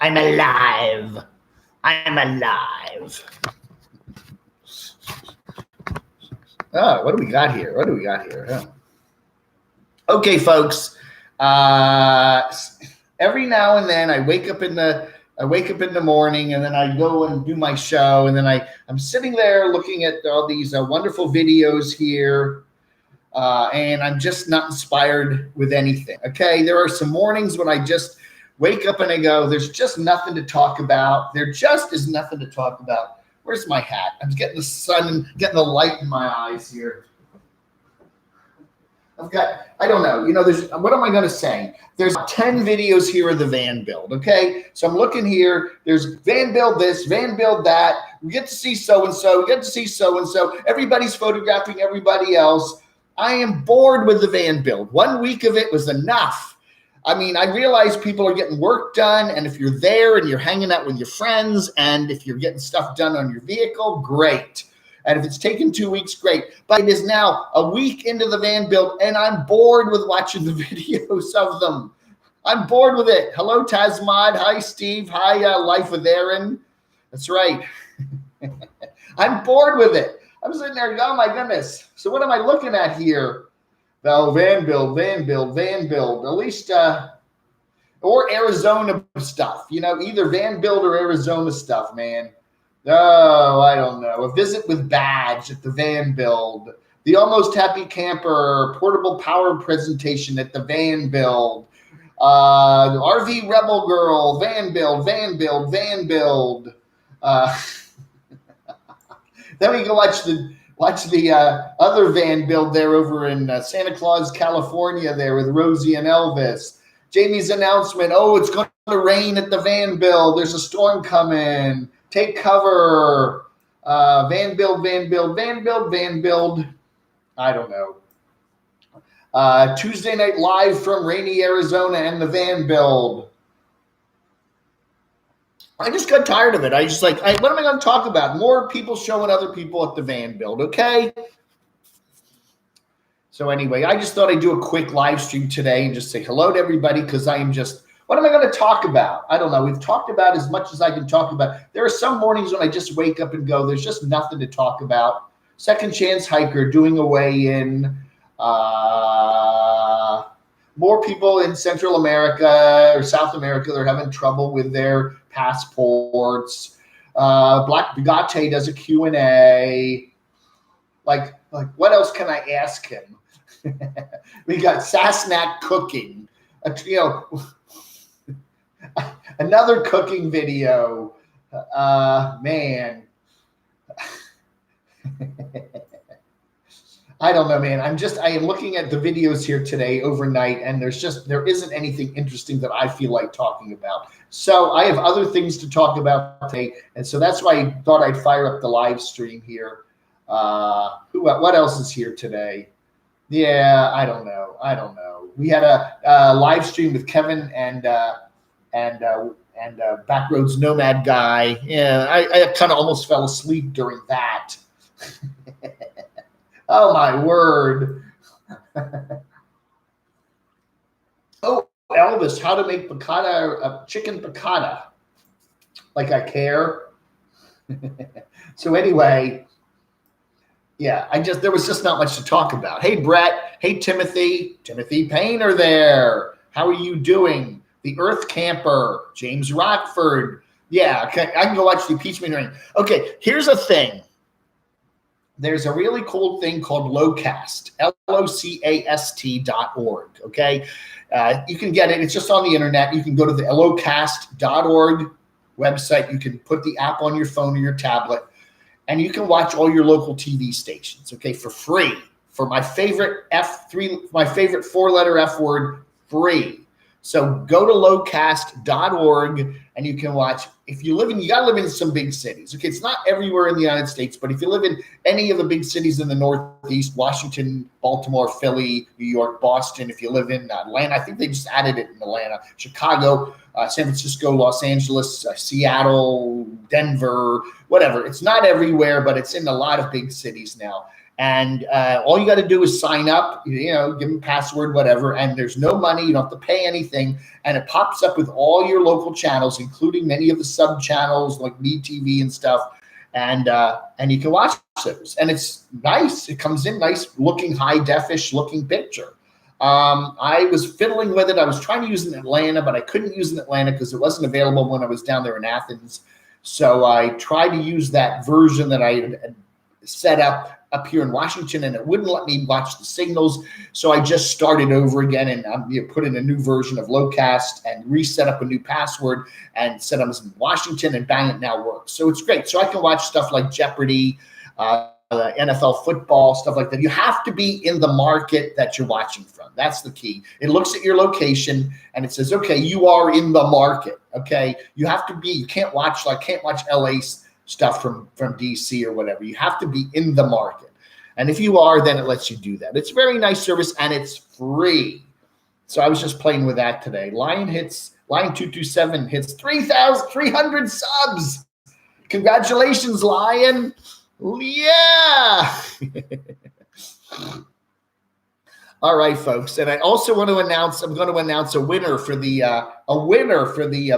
I'm alive. I'm alive. Oh, what do we got here? Huh? Okay, folks. Every now and then I wake up in the morning, and then I go and do my show, and then I'm sitting there looking at all these wonderful videos here, and I'm just not inspired with anything. Okay, there are some mornings when I just wake up and I go, there's just nothing to talk about. There just is nothing to talk about. Where's my hat? I'm getting the sun and getting the light in my eyes here. I don't know. What am I going to say? There's 10 videos here of the van build, okay? So I'm looking here. There's van build this, van build that. We get to see so-and-so. We get to see so-and-so. Everybody's photographing everybody else. I am bored with the van build. 1 week of it was enough. I mean, I realize people are getting work done, and if you're there and you're hanging out with your friends, and if you're getting stuff done on your vehicle, great. And if it's taken 2 weeks, great. But it is now a week into the van build, and I'm bored with watching the videos of them. I'm bored with it. Hello, Tasmod. Hi, Steve. Hi, Life with Aaron. That's right. I'm bored with it. I'm sitting there going, oh, my goodness. So what am I looking at here? Oh, van build. At least, or Arizona stuff. Either van build or Arizona stuff, man. Oh, I don't know. A visit with badge at the van build. The almost happy camper portable power presentation at the van build. RV rebel girl van build. Then we go watch the other van build there over in Santa Claus, California, there with Rosie and Elvis. Jamie's announcement. Oh, it's going to rain at the van build. There's a storm coming. Take cover. Van build. I don't know. Tuesday night live from rainy Arizona and the van build. I just got tired of it. I just what am I going to talk about? More people showing other people at the van build, okay? So anyway, I just thought I'd do a quick live stream today and just say hello to everybody, because I am just, what am I going to talk about? I don't know. We've talked about as much as I can talk about. There are some mornings when I just wake up and go, there's just nothing to talk about. Second Chance Hiker doing a weigh-in. More people in Central America or South America, they're having trouble with their passports. Black Bugatti does a Q&A. Like what else can I ask him? We got Sassnack cooking. Another cooking video. Man. I don't know, man. I am looking at the videos here today overnight, and there isn't anything interesting that I feel like talking about. So I have other things to talk about today, and so that's why I thought I'd fire up the live stream here. What else is here today? Yeah, I don't know. We had a live stream with Kevin and Backroads Nomad guy. Yeah, I kind of almost fell asleep during that. Oh, my word. Oh, Elvis, how to make piccata, chicken piccata. Like I care. So anyway, yeah, there was just not much to talk about. Hey, Brett. Hey, Timothy Payne are there. How are you doing? The Earth Camper, James Rockford. Yeah, okay, I can go watch the impeachment hearing. Okay, here's a thing. There's a really cool thing called Locast, LOCAST.org, okay? You can get it. It's just on the internet. You can go to the locast.org website. You can put the app on your phone or your tablet, and you can watch all your local TV stations, okay, for free. For my favorite four-letter F word, free. So go to locast.org and you can watch. If you got to live in some big cities. Okay, it's not everywhere in the United States, but if you live in any of the big cities in the Northeast, Washington, Baltimore, Philly, New York, Boston, if you live in Atlanta, I think they just added it in Atlanta, Chicago, San Francisco, Los Angeles, Seattle, Denver, whatever. It's not everywhere, but it's in a lot of big cities now. And all you got to do is sign up, you know, give them a password, whatever, and there's no money. You don't have to pay anything. And it pops up with all your local channels, including many of the sub channels like Me TV and stuff. And you can watch those. And it's nice. It comes in nice looking, high defish looking picture. I was fiddling with it. I was trying to use it in Atlanta, but I couldn't use it in Atlanta because it wasn't available when I was down there in Athens. So I tried to use that version that I had set up here in Washington, and it wouldn't let me watch the signals. So I just started over again and put in a new version of Locast and reset up a new password and said I was in Washington, and bang, it now works. So it's great. So I can watch stuff like Jeopardy, NFL football, stuff like that. You have to be in the market that you're watching from. That's the key. It looks at your location and it says, okay, you are in the market. Okay. You have to be, you can't watch, like, can't watch LA stuff from DC or whatever. You have to be in the market. And if you are, then it lets you do that. It's a very nice service and it's free. So I was just playing with that today. Lion 227 hits 3,300 subs. Congratulations, Lion. Yeah. All right, folks. And I also want to announce, I'm going to announce a winner for the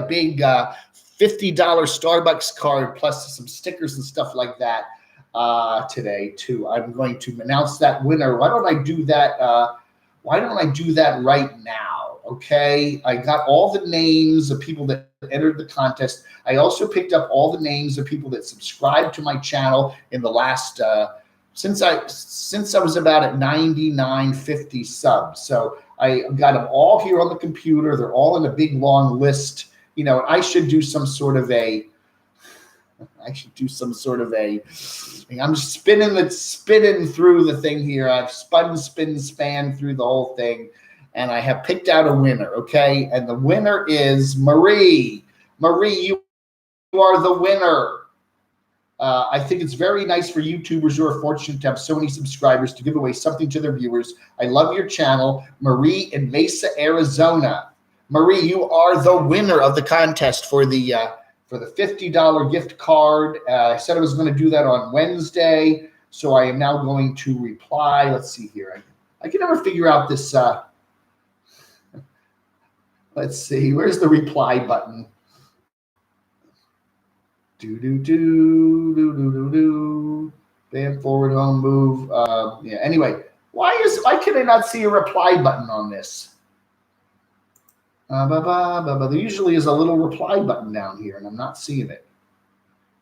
big $50 Starbucks card, plus some stickers and stuff like that today too. I'm going to announce that winner. Why don't I do that? Right now? Okay. I got all the names of people that entered the contest. I also picked up all the names of people that subscribed to my channel in the last since I was about at 9950 subs. So I got them all here on the computer. They're all in a big long list. You know, I should do some sort of a I'm spinning through the thing here. I've span through the whole thing, and I have picked out a winner, okay? And the winner is Marie. Marie, you are the winner. I think it's very nice for YouTubers who are fortunate to have so many subscribers to give away something to their viewers. I love your channel. Marie in Mesa, Arizona. Marie, you are the winner of the contest for the $50 gift card. I said I was going to do that on Wednesday, so I am now going to reply. Let's see here. I can never figure out this. Let's see. Where's the reply button? Bam, forward, home, move. Yeah. Anyway, why can I not see a reply button on this? There usually is a little reply button down here, and I'm not seeing it.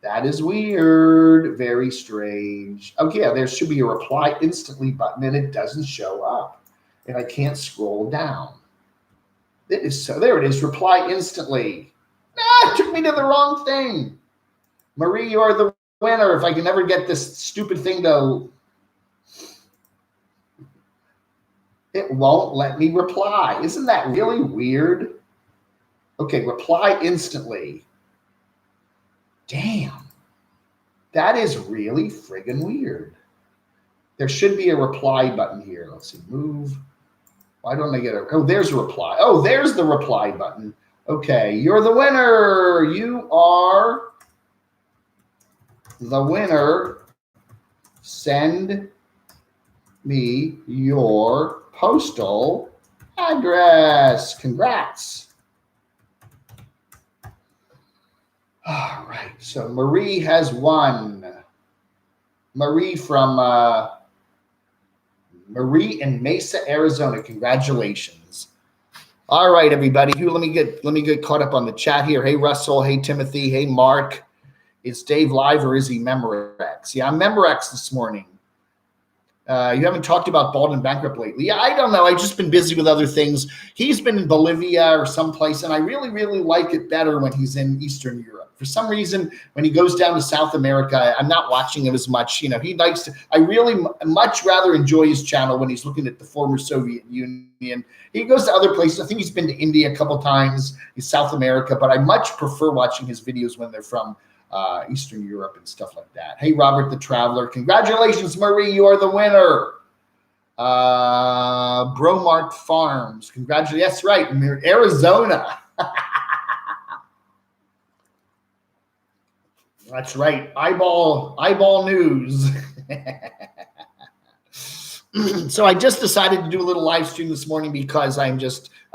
That is weird. Very strange. Okay, yeah, there should be a reply instantly button, and it doesn't show up, and I can't scroll down. It is so. There it is. Reply instantly. It took me to the wrong thing. Marie, you are the winner. If I can ever get this stupid thing to, it won't let me reply. Isn't that really weird? Okay, reply instantly. Damn. That is really friggin' weird. There should be a reply button here. Let's see, move. Why don't I get a, oh, there's a reply. Oh, there's the reply button. Okay, you're the winner. You are the winner. Send me your postal address. Congrats. All right, so Marie has won. Marie from Marie in Mesa, Arizona. Congratulations. All right, everybody. Let me get caught up on the chat here. Hey, Russell. Hey, Timothy. Hey, Mark. Is Dave live or is he Memorex? Yeah, I'm Memorex this morning. You haven't talked about Bald and Bankrupt lately. Yeah, I don't know. I've just been busy with other things. He's been in Bolivia or someplace, and I really, really like it better when he's in Eastern Europe. For some reason, when he goes down to South America, I'm not watching him as much. You know, he likes to. I really much rather enjoy his channel when he's looking at the former Soviet Union. He goes to other places. I think he's been to India a couple times, in South America, but I much prefer watching his videos when they're from Eastern Europe and stuff like that. Hey, Robert the Traveler. Congratulations, Marie. You are the winner. Bromart Farms. Congratulations. That's right. Arizona. That's right. Eyeball news. So I just decided to do a little live stream this morning because I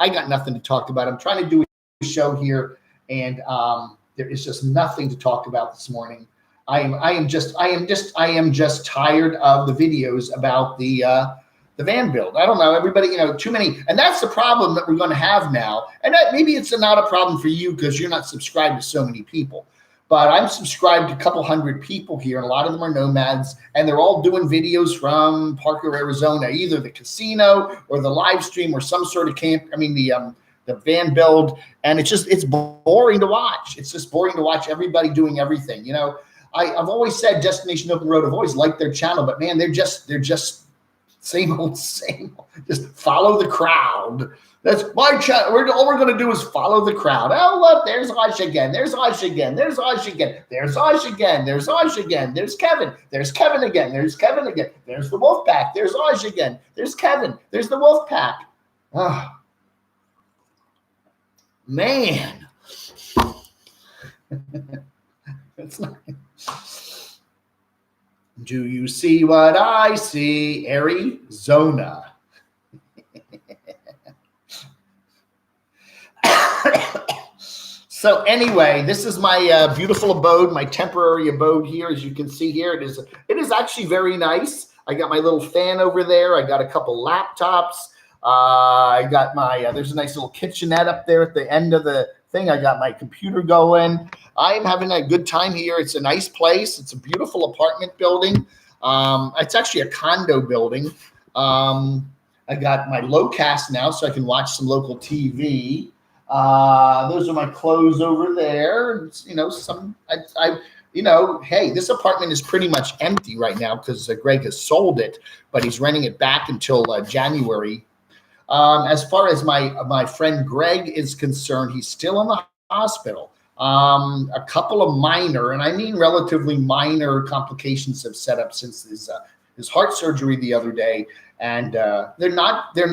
got nothing to talk about. I'm trying to do a show here, and there is just nothing to talk about this morning. I am just tired of the videos about the van build. I don't know, everybody, too many, and that's the problem that we're going to have now. And maybe it's not a problem for you because you're not subscribed to so many people. But I'm subscribed to a couple hundred people here, and a lot of them are nomads, and they're all doing videos from Parker, Arizona, either the casino or the live stream or some sort of camp. I mean, the van build, and it's boring to watch. It's just boring to watch everybody doing everything. I've always said Destination Open Road. I've always liked their channel, but man, they're just same old, just follow the crowd. That's my channel. All we're going to do is follow the crowd. Oh, look, there's Ash again. There's Ash again. There's Ash again. There's Ash again. There's Ash again. There's Kevin. There's Kevin again. There's Kevin again. There's the Wolf Pack. There's Ash again. There's Kevin. There's the Wolf Pack. Oh, man. It's not. Do you see what I see? Arizona. So anyway, this is my beautiful abode, my temporary abode here. As you can see here, it is actually very nice. I got my little fan over there. I got a couple laptops. I got my, there's a nice little kitchenette up there at the end of the thing. I got my computer going. I'm having a good time here. It's a nice place. It's a beautiful apartment building. It's actually a condo building. I got my Locast now, so I can watch some local TV. Those are my clothes over there. Hey, this apartment is pretty much empty right now because Greg has sold it, but he's renting it back until January. As far as my friend Greg is concerned, he's still in the hospital. A couple of minor, and I mean relatively minor, complications have set up since his heart surgery the other day, and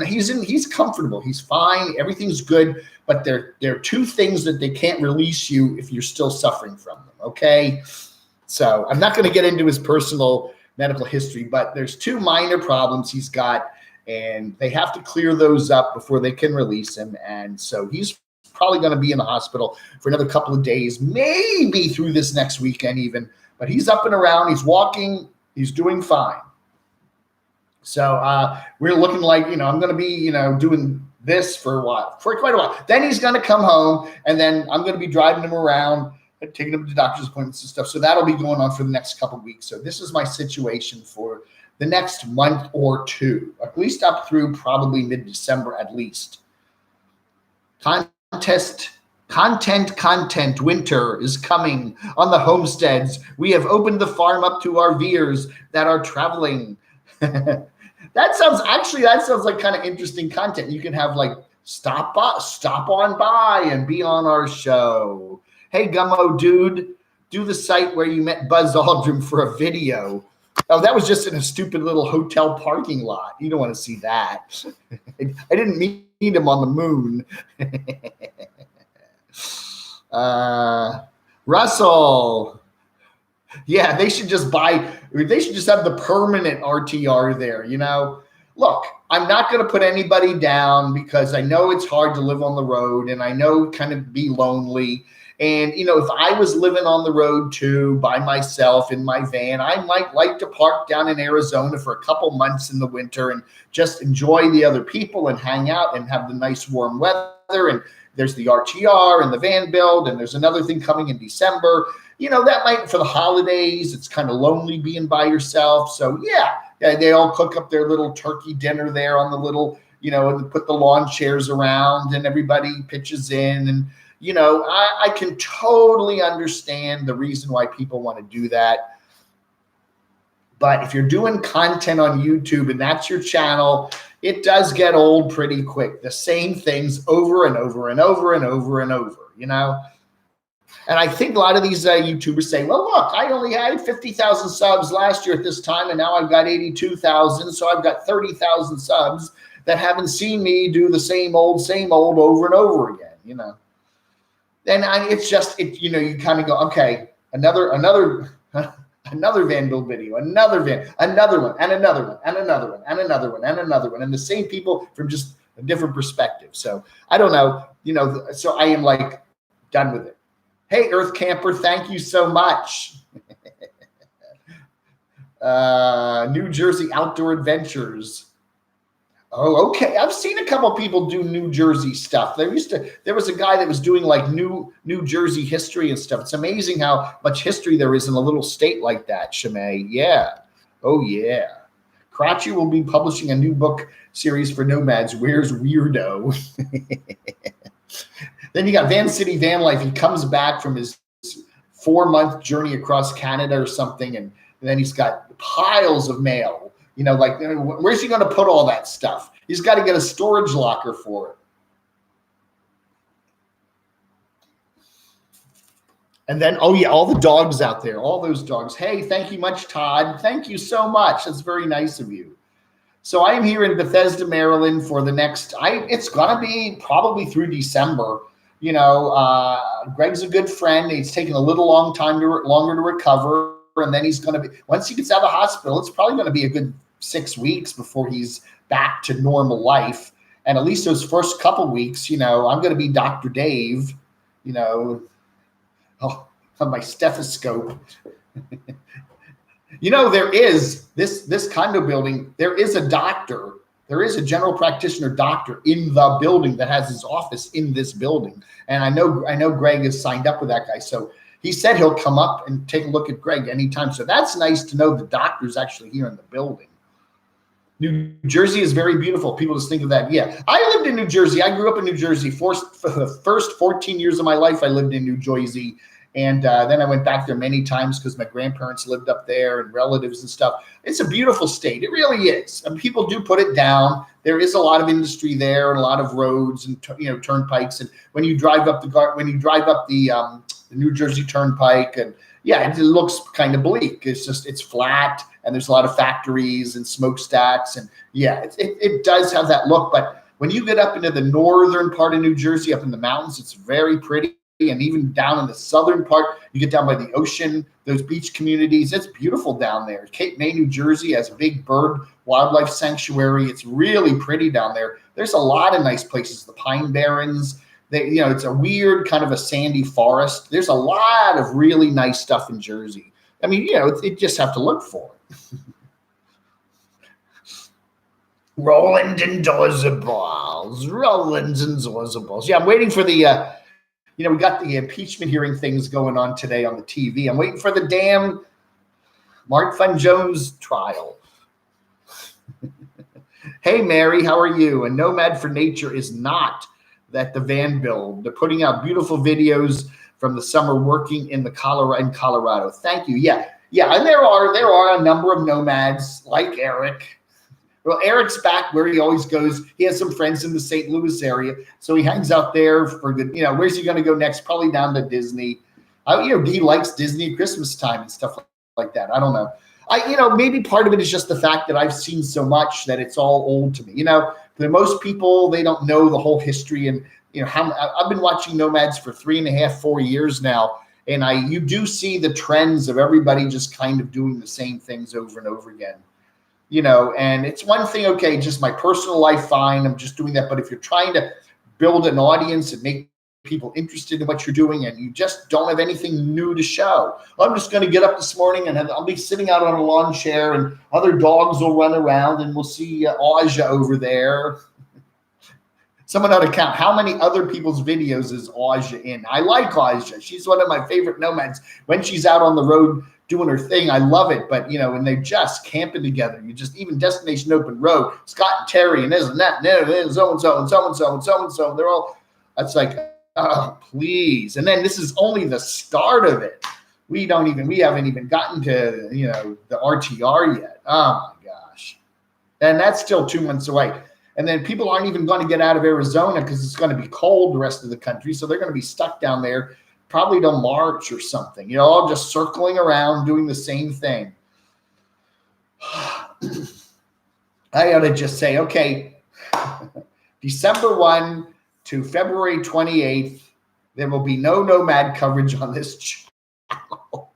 he's comfortable, he's fine, everything's good, but there are two things that they can't release you if you're still suffering from them. Okay, so I'm not going to get into his personal medical history, but there's two minor problems he's got, and they have to clear those up before they can release him, and so he's probably going to be in the hospital for another couple of days, maybe through this next weekend even, but he's up and around, he's walking, he's doing fine. So we're looking like, I'm going to be, doing this for quite a while. Then he's going to come home, and then I'm going to be driving him around and taking him to doctor's appointments and stuff. So that'll be going on for the next couple of weeks. So this is my situation for the next month or two, at least up through probably mid-December at least. Content winter is coming on the homesteads. We have opened the farm up to our viewers that are traveling. That sounds like kind of interesting content. You can have like stop on by and be on our show. Hey, Gummo dude, do the site where you met Buzz Aldrin for a video. Oh, that was just in a stupid little hotel parking lot. You don't want to see that. I didn't meet him on the moon. Russell. Yeah, they should just have the permanent RTR there, Look, I'm not going to put anybody down because I know it's hard to live on the road, and I know kind of be lonely. And, if I was living on the road too by myself in my van, I might like to park down in Arizona for a couple months in the winter and just enjoy the other people and hang out and have the nice warm weather. And there's the RTR and the van build, and there's another thing coming in December. That might, for the holidays, it's kind of lonely being by yourself. So yeah, they all cook up their little turkey dinner there on the little, and put the lawn chairs around, and everybody pitches in. And, I can totally understand the reason why people want to do that. But if you're doing content on YouTube and that's your channel, it does get old pretty quick. The same things over and over and over and over and over, And I think a lot of these YouTubers say, well, look, I only had 50,000 subs last year at this time, and now I've got 82,000. So I've got 30,000 subs that haven't seen me do the same old over and over again, Then it's just, you kind of go, okay, another Another van build video, another one, and another one, and another one, and another one, and another one, and the same people from just a different perspective. So I don't know, so I am like done with it. Hey, Earth Camper, thank you so much. New Jersey Outdoor Adventures. Oh, okay. I've seen a couple of people do New Jersey stuff. There was a guy that was doing like New Jersey history and stuff. It's amazing how much history there is in a little state like that, Shimei. Yeah. Oh, yeah. Karachi will be publishing a new book series for nomads. Where's Weirdo? Then you got Van City Van Life. He comes back from his 4-month journey across Canada or something, and then he's got piles of mail. Like, where's he going to put all that stuff? He's got to get a storage locker for it. And then, oh yeah, all the dogs out there, all those dogs. Hey, thank you much, Todd. Thank you so much. That's very nice of you. So I am here in Bethesda, Maryland for the next, it's going to be probably through December. Greg's a good friend. It's taken a little longer to recover. And then he's going to be, once he gets out of the hospital, it's probably going to be a good 6 weeks before he's back to normal life. And at least those first couple weeks, I'm going to be Dr. Dave, on my stethoscope. There is this condo building. There is a doctor. There is a general practitioner doctor in the building that has his office in this building. And I know Greg is signed up with that guy. So he said he'll come up and take a look at Greg anytime. So that's nice to know the doctor's actually here in the building. New Jersey is very beautiful. People just think of that. Yeah, I lived in New Jersey. I grew up in New Jersey. For the first 14 years of my life, I lived in New Jersey. And then I went back there many times because my grandparents lived up there and relatives and stuff. It's a beautiful state. It really is. And people do put it down. There is a lot of industry there and a lot of roads and turnpikes. And when you drive up the New Jersey Turnpike, and yeah, it looks kind of bleak. It's flat and there's a lot of factories and smokestacks, and yeah, it does have that look. But when you get up into the northern part of New Jersey, up in the mountains, it's very pretty. And even down in the southern part, you get down by the ocean, those beach communities. It's beautiful down there. Cape May, New Jersey has a big bird wildlife sanctuary. It's really pretty down there. There's a lot of nice places. The Pine Barrens. It's a weird kind of a sandy forest. There's a lot of really nice stuff in Jersey. I mean, you just have to look for it. Roland and Dozaballs. Roland and Dozaballs. Yeah, I'm waiting for the... we got the impeachment hearing things going on today on the TV. I'm waiting for the damn Mark Van Jones trial. Hey, Mary, how are you? A nomad for nature is not that the van build. They're putting out beautiful videos from the summer working in Colorado. Thank you. Yeah. And there are a number of nomads like Eric. Well, Eric's back where he always goes. He has some friends in the St. Louis area, so he hangs out there for good. Where's he going to go next? Probably down to Disney. He likes Disney at Christmas time and stuff like that. I don't know. Maybe part of it is just the fact that I've seen so much that it's all old to me. For most people, they don't know the whole history. And, I've been watching nomads for 3.5, 4 years now. And you do see the trends of everybody just kind of doing the same things over and over again. And it's one thing, okay, just my personal life, fine, I'm just doing that. But if you're trying to build an audience and make people interested in what you're doing and you just don't have anything new to show, I'm just going to get up this morning and I'll be sitting out on a lawn chair and other dogs will run around and we'll see Aja over there. Someone ought to count how many other people's videos is Aja in. I like Aja. She's one of my favorite nomads. When she's out on the road doing her thing, I love it. But, when they're just camping together, even Destination Open Road, Scott and Terry and this and that, and so-and-so and so-and-so and so-and-so, they're all, that's like, oh, please. And then this is only the start of it. We haven't even gotten to, the RTR yet. Oh my gosh. And that's still 2 months away. And then people aren't even going to get out of Arizona because it's going to be cold the rest of the country. So they're going to be stuck down there probably till March or something, all just circling around doing the same thing. I ought to just say, okay, December 1 to February 28th, there will be no nomad coverage on this channel.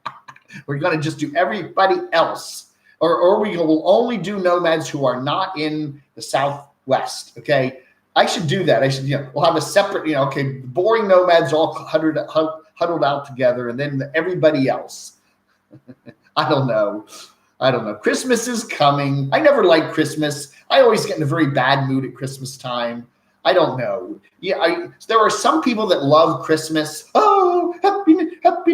We're going to just do everybody else. Or we will only do nomads who are not in the Southwest, okay? I should do that. I should, we'll have a separate, okay, boring nomads all huddled out together, and then everybody else. I don't know. Christmas is coming. I never liked Christmas. I always get in a very bad mood at Christmas time. I don't know. Yeah, there are some people that love Christmas. Oh, happy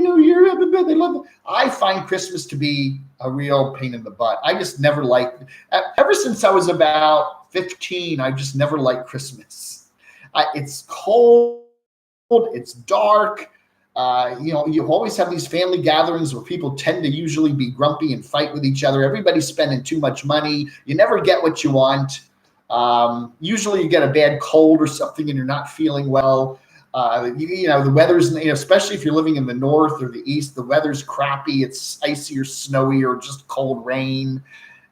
New Year, everybody. Love it. I find Christmas to be a real pain in the butt. I just never liked. Ever since I was about 15, I just never liked Christmas. It's cold. It's dark. You always have these family gatherings where people tend to usually be grumpy and fight with each other. Everybody's spending too much money. You never get what you want. Usually you get a bad cold or something and you're not feeling well. The weather's, especially if you're living in the north or the east, the weather's crappy. It's icy or snowy or just cold rain.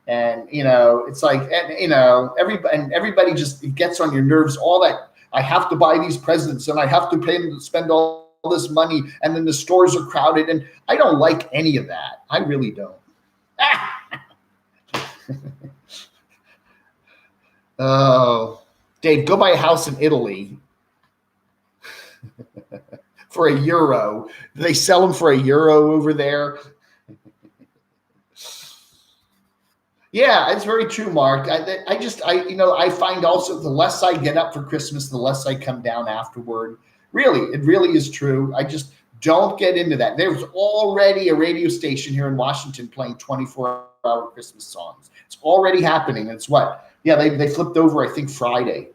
And, it's like, everybody just, it gets on your nerves, all that. I have to buy these presents and I have to spend all this money, and then the stores are crowded, and I don't like any of that. I really don't. Oh, Dave, go buy a house in Italy for €1. Do they sell them for €1 over there? Yeah, it's very true, Mark. I find also the less I get up for Christmas, the less I come down afterward. Really, it really is true. I just don't get into that. There's already a radio station here in Washington playing 24-hour Christmas songs. It's already happening. It's what? Yeah, they flipped over, I think, Friday.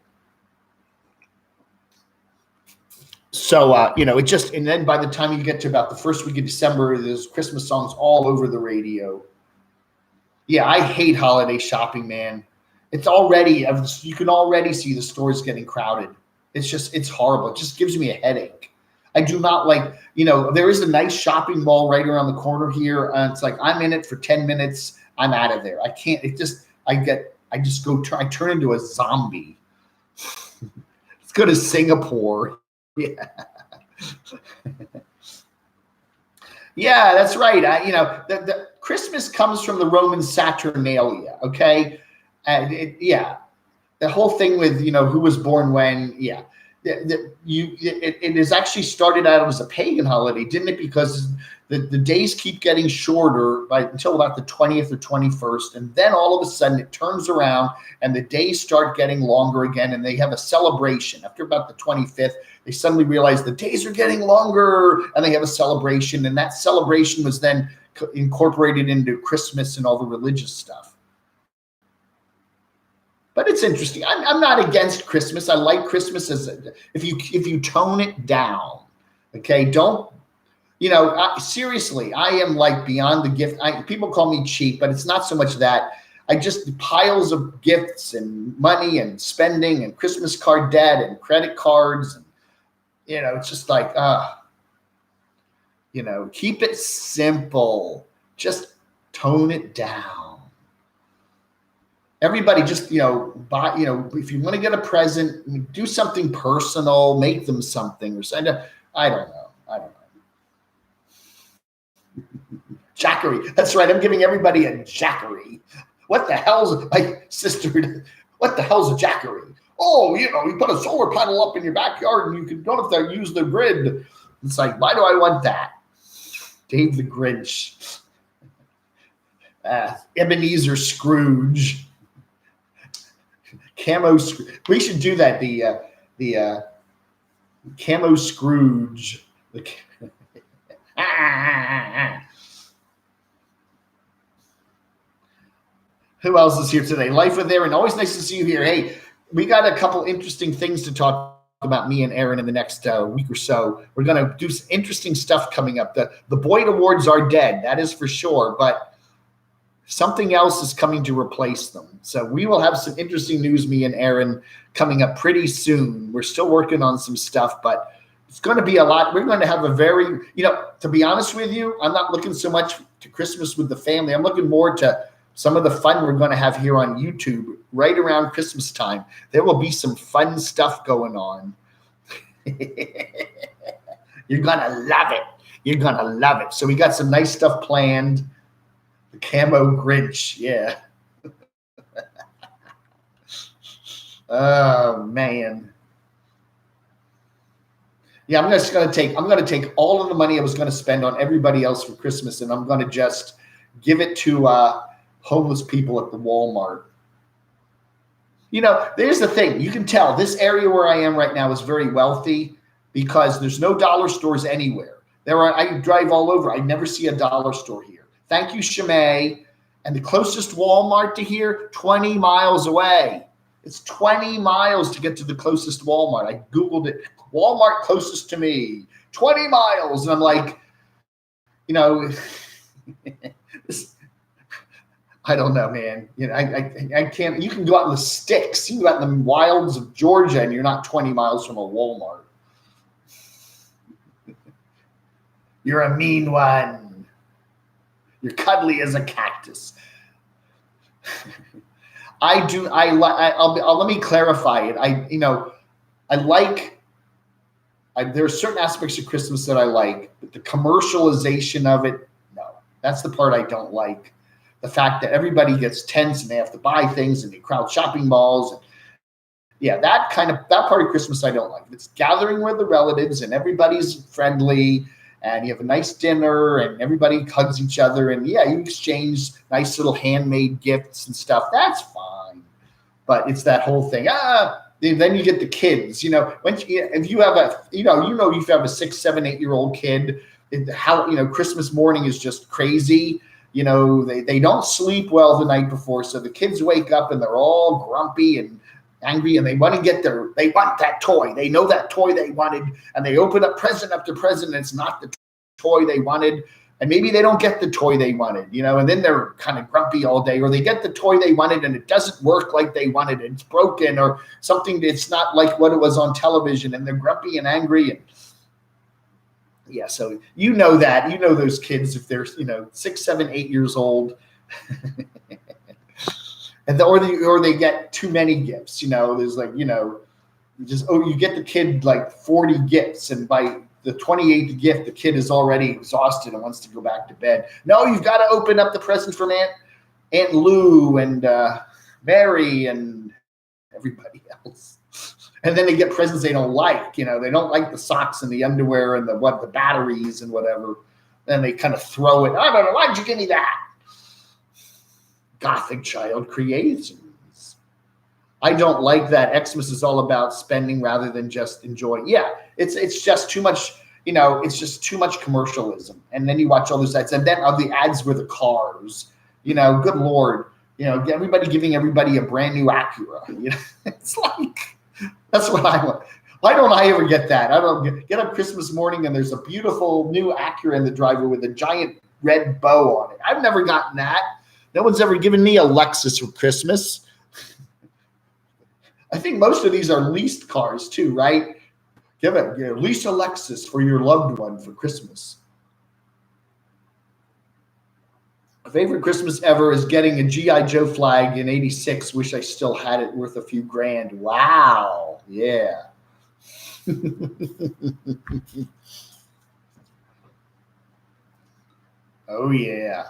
So, and then by the time you get to about the first week of December, there's Christmas songs all over the radio. Yeah, I hate holiday shopping, man. It's already, you can already see the stores getting crowded. It's horrible. It just gives me a headache. I do not like, there is a nice shopping mall right around the corner here. And it's like, I'm in it for 10 minutes. I'm out of there. I can't, I turn into a zombie. Let's go to Singapore. Yeah. Yeah, that's right. The Christmas comes from the Roman Saturnalia. Okay. And the whole thing with, who was born when, it is actually started out as a pagan holiday, didn't it? Because the days keep getting shorter until about the 20th or 21st. And then all of a sudden it turns around and the days start getting longer again. And they have a celebration. After about the 25th, they suddenly realize the days are getting longer and they have a celebration. And that celebration was then incorporated into Christmas and all the religious stuff. But it's interesting. I'm not against Christmas. I like Christmas if you tone it down. Okay, don't seriously. I am like beyond the gift. People call me cheap, but it's not so much that. I just piles of gifts and money and spending and Christmas card debt and credit cards. And, it's just like keep it simple. Just tone it down. Everybody just, buy, if you want to get a present, do something personal, make them something or send I don't know. Jackery. That's right. I'm giving everybody a jackery. What the hell's my sister? What the hell's a jackery? Oh, you put a solar panel up in your backyard and you don't have to use the grid. It's like, why do I want that? Dave the Grinch. Ebenezer Scrooge. Camo. We should do that. The Camo Scrooge. Who else is here today? Life with Aaron. Always nice to see you here. Hey, we got a couple interesting things to talk about, me and Aaron, in the next week or so. We're going to do some interesting stuff coming up. The Boyd Awards are dead. That is for sure. But something else is coming to replace them. So we will have some interesting news, me and Aaron, coming up pretty soon. We're still working on some stuff, but it's going to be a lot. We're going to have a very, to be honest with you, I'm not looking so much to Christmas with the family. I'm looking more to some of the fun we're going to have here on YouTube right around Christmas time. There will be some fun stuff going on. You're going to love it. You're going to love it. So we got some nice stuff planned. The Camo Grinch. Yeah. Oh, man. Yeah, I'm going to take all of the money I was going to spend on everybody else for Christmas, and I'm going to just give it to homeless people at the Walmart. You know, there's the thing. You can tell this area where I am right now is very wealthy because there's no dollar stores anywhere. I drive all over. I never see a dollar store here. Thank you, Chimay. And the closest Walmart to here, 20 miles away. It's 20 miles to get to the closest Walmart. I Googled it. Walmart closest to me, 20 miles. And I'm like, you know, I don't know, man. You know, I can't. You can go out in the sticks. You can go out in the wilds of Georgia, and you're not 20 miles from a Walmart. You're a mean one. You're cuddly as a cactus. Let me clarify it. There are certain aspects of Christmas that I like, but the commercialization of it, no. That's the part I don't like. The fact that everybody gets tents and they have to buy things and they crowd shopping malls. And yeah, that part of Christmas I don't like. It's gathering with the relatives and everybody's friendly and you have a nice dinner and everybody hugs each other. And yeah, you exchange nice little handmade gifts and stuff. That's fine. But it's that whole thing. Then you get the kids, you know, if you have if you have a 6, 7, 8-year-old kid, Christmas morning is just crazy. You know, they don't sleep well the night before. So the kids wake up and they're all grumpy and angry and they want that toy. They know that toy they wanted and they open up present after present and it's not the toy they wanted. And maybe they don't get the toy they wanted, you know, and then they're kind of grumpy all day, or they get the toy they wanted and it doesn't work like they wanted. It's broken or something that's not like what it was on television and they're grumpy and angry. And yeah, so you know those kids if they're, 6, 7, 8 years old and or they get too many gifts, there's you get the kid like 40 gifts and by the 28th gift, the kid is already exhausted and wants to go back to bed. No, you've got to open up the presents from Aunt Lou and Mary and everybody else. And then they get presents they don't like. They don't like the socks and the underwear and the batteries and whatever. Then they kind of throw it. I don't know. Why'd you give me that? Gothic child creations. I don't like that. Xmas is all about spending rather than just enjoying. Yeah, it's just too much. It's just too much commercialism. And then you watch all those ads, and then the ads were the cars. Good Lord. Everybody giving everybody a brand new Acura. It's like that's what I want. Why don't I ever get that? I don't get up Christmas morning and there's a beautiful new Acura in the driveway with a giant red bow on it. I've never gotten that. No one's ever given me a Lexus for Christmas. I think most of these are leased cars too, right? Lease a Lexus for your loved one for Christmas. My favorite Christmas ever is getting a G.I. Joe flag in '86. Wish I still had it, worth a few grand. Wow. Yeah. Oh, yeah.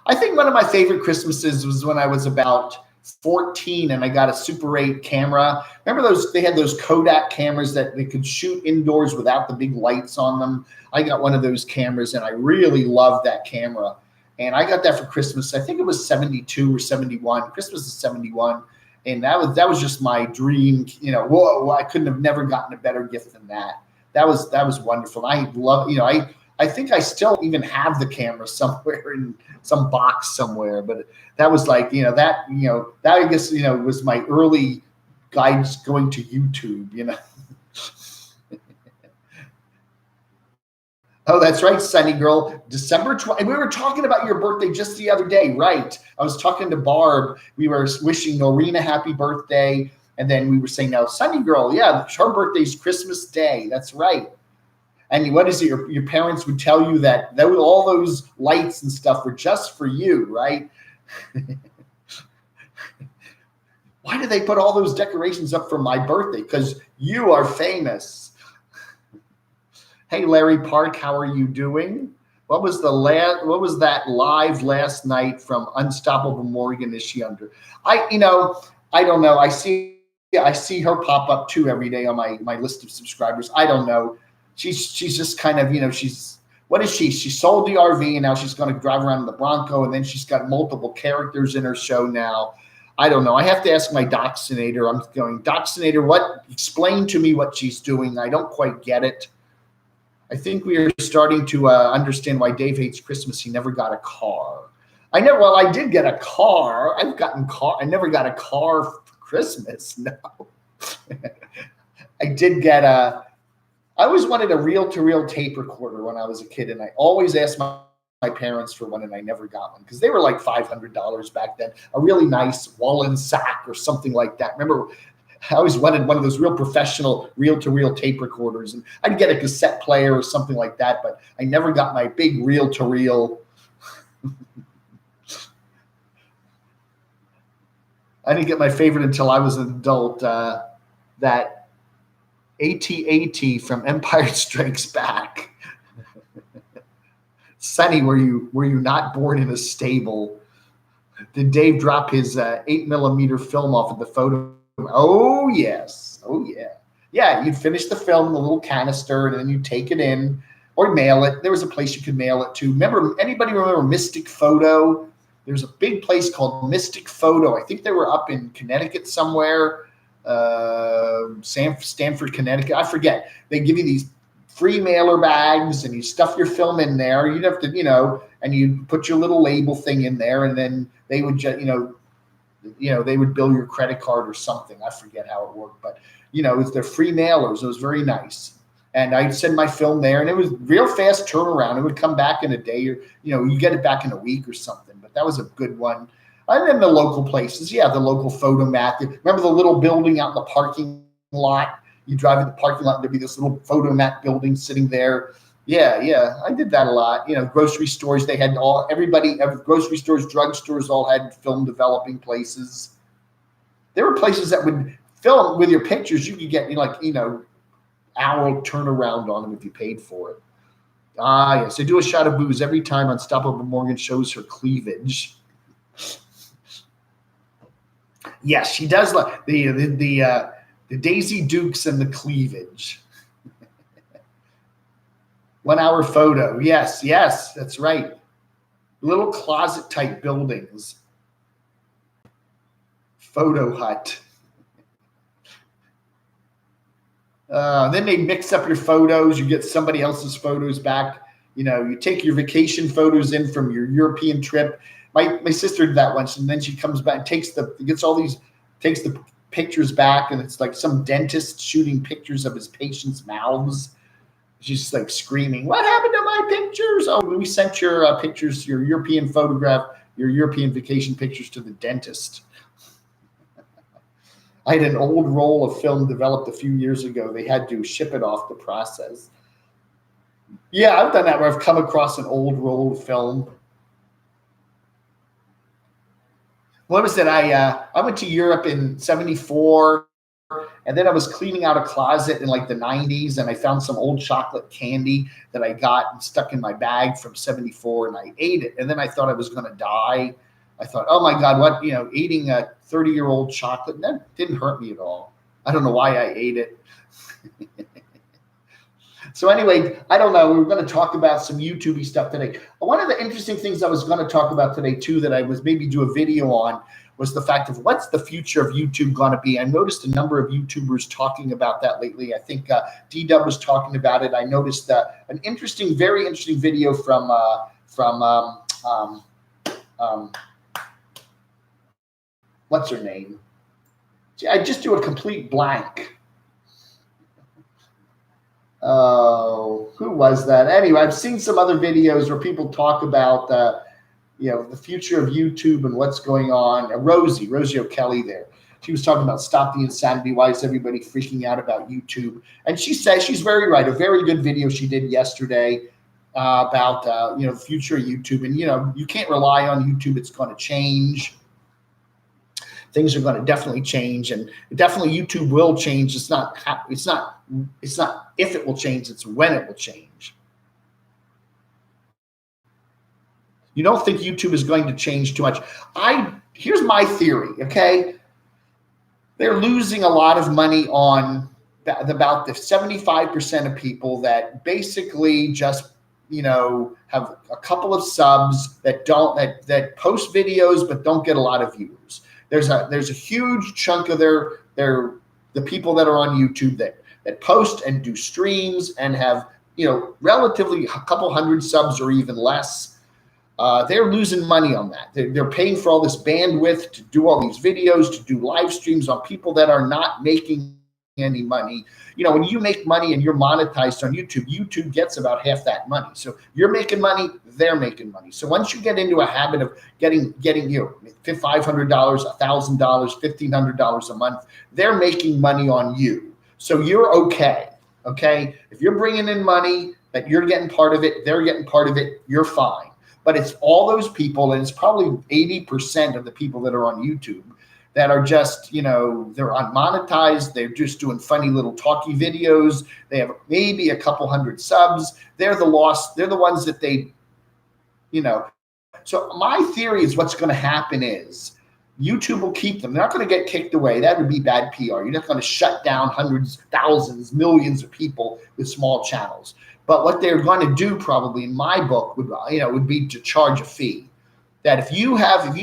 I think one of my favorite Christmases was when I was about 14 and I got a Super 8 camera. Remember they had those Kodak cameras that they could shoot indoors without the big lights on them. I got one of those cameras and I really loved that camera. And I got that for Christmas. I think it was 72 or 71. Christmas is 71. And that was just my dream. Whoa, I couldn't have never gotten a better gift than that. That was wonderful. I love, I think I still even have the camera somewhere in some box somewhere, but that was like, that I guess, was my early guides going to YouTube, Oh, that's right, Sunny Girl. December 20th. We were talking about your birthday just the other day, right? I was talking to Barb. We were wishing Norina happy birthday. And then we were saying, now, Sunny Girl, yeah, her birthday's Christmas Day. That's right. And what is it? Your parents would tell you that all those lights and stuff were just for you, right? Why did they put all those decorations up for my birthday? Because you are famous. Hey, Larry Park, how are you doing? What was that live last night from Unstoppable Morgan? Is she under? I don't know. I see her pop up too every day on my list of subscribers. I don't know. She's just kind of, what is she? She sold the RV and now she's going to drive around in the Bronco, and then she's got multiple characters in her show now. I don't know. I have to ask my Doxinator. I'm going, Doxinator, explain to me what she's doing. I don't quite get it. I think we are starting to understand why Dave hates Christmas. He never got a car. I did get a car. I never got a car for Christmas. No. I did get I always wanted a reel-to-reel tape recorder when I was a kid, and I always asked my parents for one, and I never got one because they were like $500 back then. A really nice Wallen sack or something like that. Remember, I always wanted one of those real professional reel-to-reel tape recorders, and I'd get a cassette player or something like that, but I never got my big reel-to-reel. I didn't get my favorite until I was an adult, that AT-AT from Empire Strikes Back. Sonny, were you not born in a stable? Did Dave drop his 8mm film off of the photo? Oh, yes. Oh, yeah. Yeah, you'd finish the film in a little canister, and then you'd take it in or mail it. There was a place you could mail it to. Anybody remember Mystic Photo? There's a big place called Mystic Photo. I think they were up in Connecticut somewhere, Stamford, Connecticut. I forget. They give you these free mailer bags, and you stuff your film in there. You'd have to, and you put your little label thing in there, and then they would just, they would bill your credit card or something. I forget how it worked, but it's their free mailers. It was very nice. And I'd send my film there, and it was real fast turnaround. It would come back in a day, or you get it back in a week or something. But that was a good one. And then the local places, the local photomat. Remember the little building out in the parking lot? You drive in the parking lot, and there'd be this little photomat building sitting there. Yeah, I did that a lot. Grocery stores, they had grocery stores, drugstores all had film developing places. There were places that would film with your pictures. You could get hour turnaround on them if you paid for it. Ah, yes, I do a shot of booze every time Unstoppable Morgan shows her cleavage. Yes, she does like the Daisy Dukes and the cleavage. 1 hour photo. Yes, that's right. Little closet type buildings. Photo hut. Then they mix up your photos. You get somebody else's photos back. You take your vacation photos in from your European trip. My sister did that once, and then she comes back, takes the pictures back, and it's like some dentist shooting pictures of his patients' mouths. She's like screaming, "What happened to my pictures? Oh, we sent your pictures, your European vacation pictures to the dentist." I had an old roll of film developed a few years ago. They had to ship it off the process. Yeah, I've done that where I've come across an old roll of film. What was it? I went to Europe in '74, and then I was cleaning out a closet in like the '90s, and I found some old chocolate candy that I got and stuck in my bag from '74, and I ate it. And then I thought I was going to die. I thought, oh my God, what, eating a 30-year-old chocolate, and that didn't hurt me at all. I don't know why I ate it. So anyway, I don't know. We're going to talk about some YouTube-y stuff today. One of the interesting things I was going to talk about today too, that I was maybe do a video on, was the fact of what's the future of YouTube going to be. I noticed a number of YouTubers talking about that lately. I think D-Dub was talking about it. I noticed an very interesting video from what's her name? I just do a complete blank. Oh, who was that? Anyway, I've seen some other videos where people talk about the future of YouTube and what's going on. Rosie O'Kelly there. She was talking about stop the insanity. Why is everybody freaking out about YouTube? And she says she's very right. A very good video she did yesterday about the future of YouTube. And you can't rely on YouTube. It's going to change. things are going to definitely change, and definitely YouTube will change. It's not if it will change, it's when it will change. You don't think YouTube is going to change too much. Here's my theory, okay? They're losing a lot of money on about the 75% of people that basically just, have a couple of subs that that post videos but don't get a lot of views. There's a huge chunk of the people that are on YouTube that post and do streams and have, relatively a couple hundred subs or even less. They're losing money on that. They're paying for all this bandwidth to do all these videos, to do live streams on people that are not making any money. When you make money and you're monetized on YouTube, YouTube gets about half that money. So you're making money, they're making money. So once you get into a habit of getting $500, $1,000, $1,500 a month, they're making money on you. So you're okay. Okay. If you're bringing in money, that you're getting part of it, they're getting part of it, you're fine. But it's all those people, and it's probably 80% of the people that are on YouTube that are just, they're unmonetized. They're just doing funny little talky videos. They have maybe a couple hundred subs. They're the ones that they, So my theory is what's going to happen is YouTube will keep them. They're not going to get kicked away. That would be bad PR. You're not going to shut down hundreds, thousands, millions of people with small channels. But what they're going to do probably in my book would be to charge a fee. That if you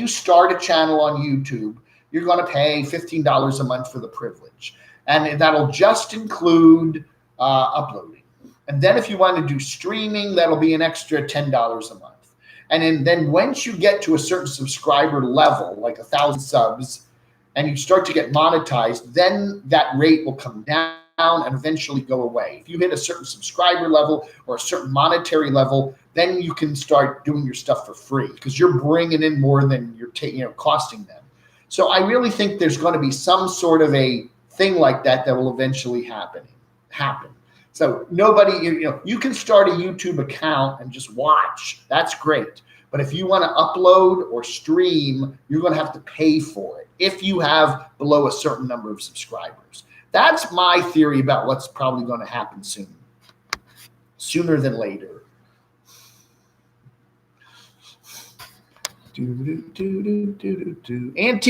start a channel on YouTube, you're going to pay $15 a month for the privilege. And that'll just include uploading. And then if you want to do streaming, that'll be an extra $10 a month. And then once you get to a certain subscriber level, like 1,000 subs, and you start to get monetized, then that rate will come down and eventually go away. If you hit a certain subscriber level or a certain monetary level, then you can start doing your stuff for free because you're bringing in more than you're costing them. So I really think there's going to be some sort of a thing like that will eventually happen. So nobody, you can start a YouTube account and just watch. That's great. But if you want to upload or stream, you're going to have to pay for it if you have below a certain number of subscribers. That's my theory about what's probably going to happen soon, sooner than later. Auntie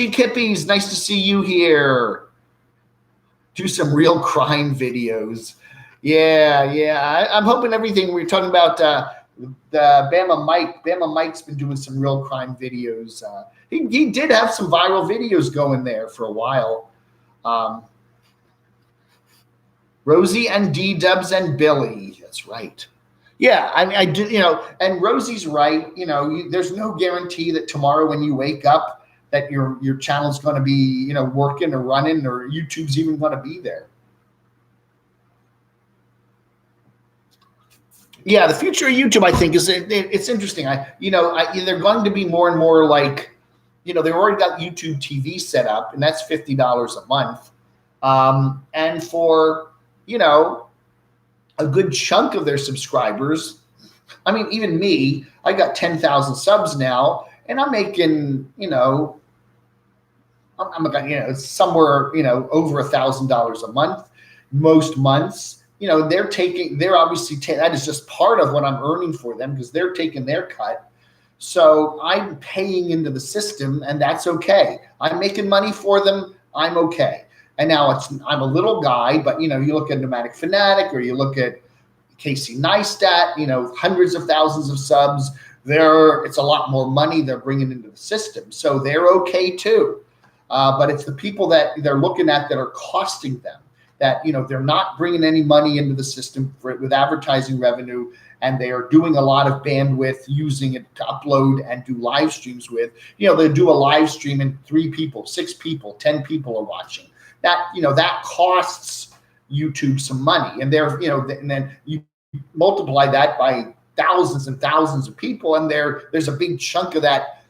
Kippies, nice to see you here. Do some real crime videos. Yeah. I'm hoping everything we're talking about, the Bama Mike. Bama Mike's been doing some real crime videos. He did have some viral videos going there for a while. Rosie and D-Dubs and Billy. That's right. Yeah, I do, and Rosie's right. There's no guarantee that tomorrow when you wake up that your channel's going to be, working or running or YouTube's even going to be there. Yeah, the future of YouTube, I think, it's interesting. They're going to be more and more like, they've already got YouTube TV set up, and that's $50 a month. And for, a good chunk of their subscribers, even me, I got 10,000 subs now, and I'm making, I'm somewhere, over $1,000 a month, most months. They're obviously, that is just part of what I'm earning for them because they're taking their cut. So I'm paying into the system, and that's okay. I'm making money for them. I'm okay. And now I'm a little guy, but you look at Nomadic Fanatic or you look at Casey Neistat, hundreds of thousands of subs. It's a lot more money they're bringing into the system, so they're okay too. But it's the people that they're looking at that are costing them. That they're not bringing any money into the system with advertising revenue, and they are doing a lot of bandwidth using it to upload and do live streams with. They do a live stream and 3 people, 6 people, 10 people are watching. That costs YouTube some money, and and then you multiply that by thousands and thousands of people, and there's a big chunk of that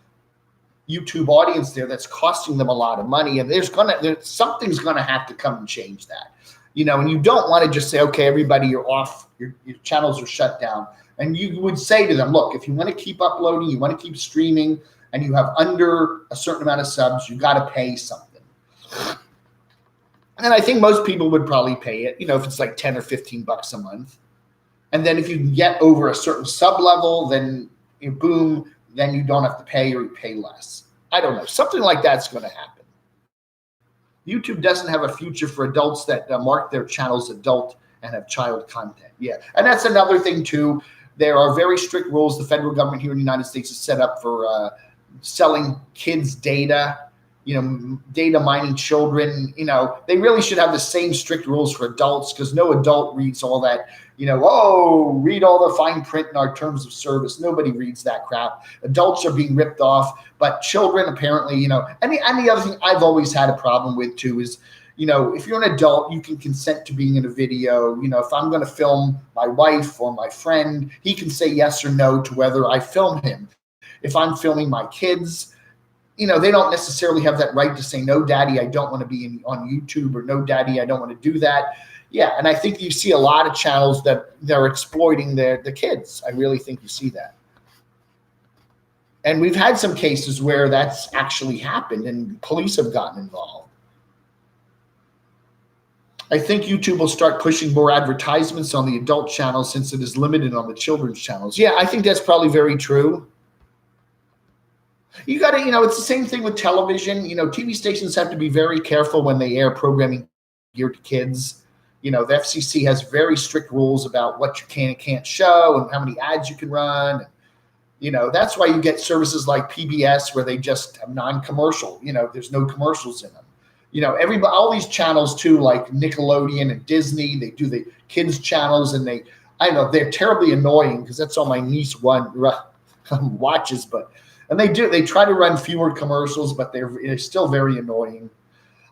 YouTube audience there that's costing them a lot of money, and something's gonna have to come and change that, and you don't want to just say, okay, everybody, you're off, your channels are shut down, and you would say to them, look, if you want to keep uploading, you want to keep streaming, and you have under a certain amount of subs, you got to pay something. And I think most people would probably pay it, if it's like 10 or 15 bucks a month. And then if you can get over a certain sub level, then boom, then you don't have to pay or you pay less. I don't know. Something like that's going to happen. YouTube doesn't have a future for adults that mark their channels adult and have child content. Yeah. And that's another thing too. There are very strict rules the federal government here in the United States has set up for selling kids data, data mining children. They really should have the same strict rules for adults, because no adult reads all that, read all the fine print in our terms of service. Nobody reads that crap. Adults are being ripped off, but children apparently, and the other thing I've always had a problem with too is, if you're an adult, you can consent to being in a video. If I'm going to film my wife or my friend, he can say yes or no to whether I film him. If I'm filming my kids, they don't necessarily have that right to say, no, daddy, I don't want to be on YouTube, or no, daddy, I don't want to do that. Yeah, and I think you see a lot of channels that they're exploiting the kids. I really think you see that. And we've had some cases where that's actually happened and police have gotten involved. I think YouTube will start pushing more advertisements on the adult channels since it is limited on the children's channels. Yeah, I think that's probably very true. You got to, it's the same thing with television. TV stations have to be very careful when they air programming geared to kids. The FCC has very strict rules about what you can and can't show and how many ads you can run. That's why you get services like PBS where they just have non-commercial. There's no commercials in them. Everybody, all these channels too, like Nickelodeon and Disney, they do the kids channels, and they're terribly annoying because that's all my niece watches, and they try to run fewer commercials, but they're still very annoying.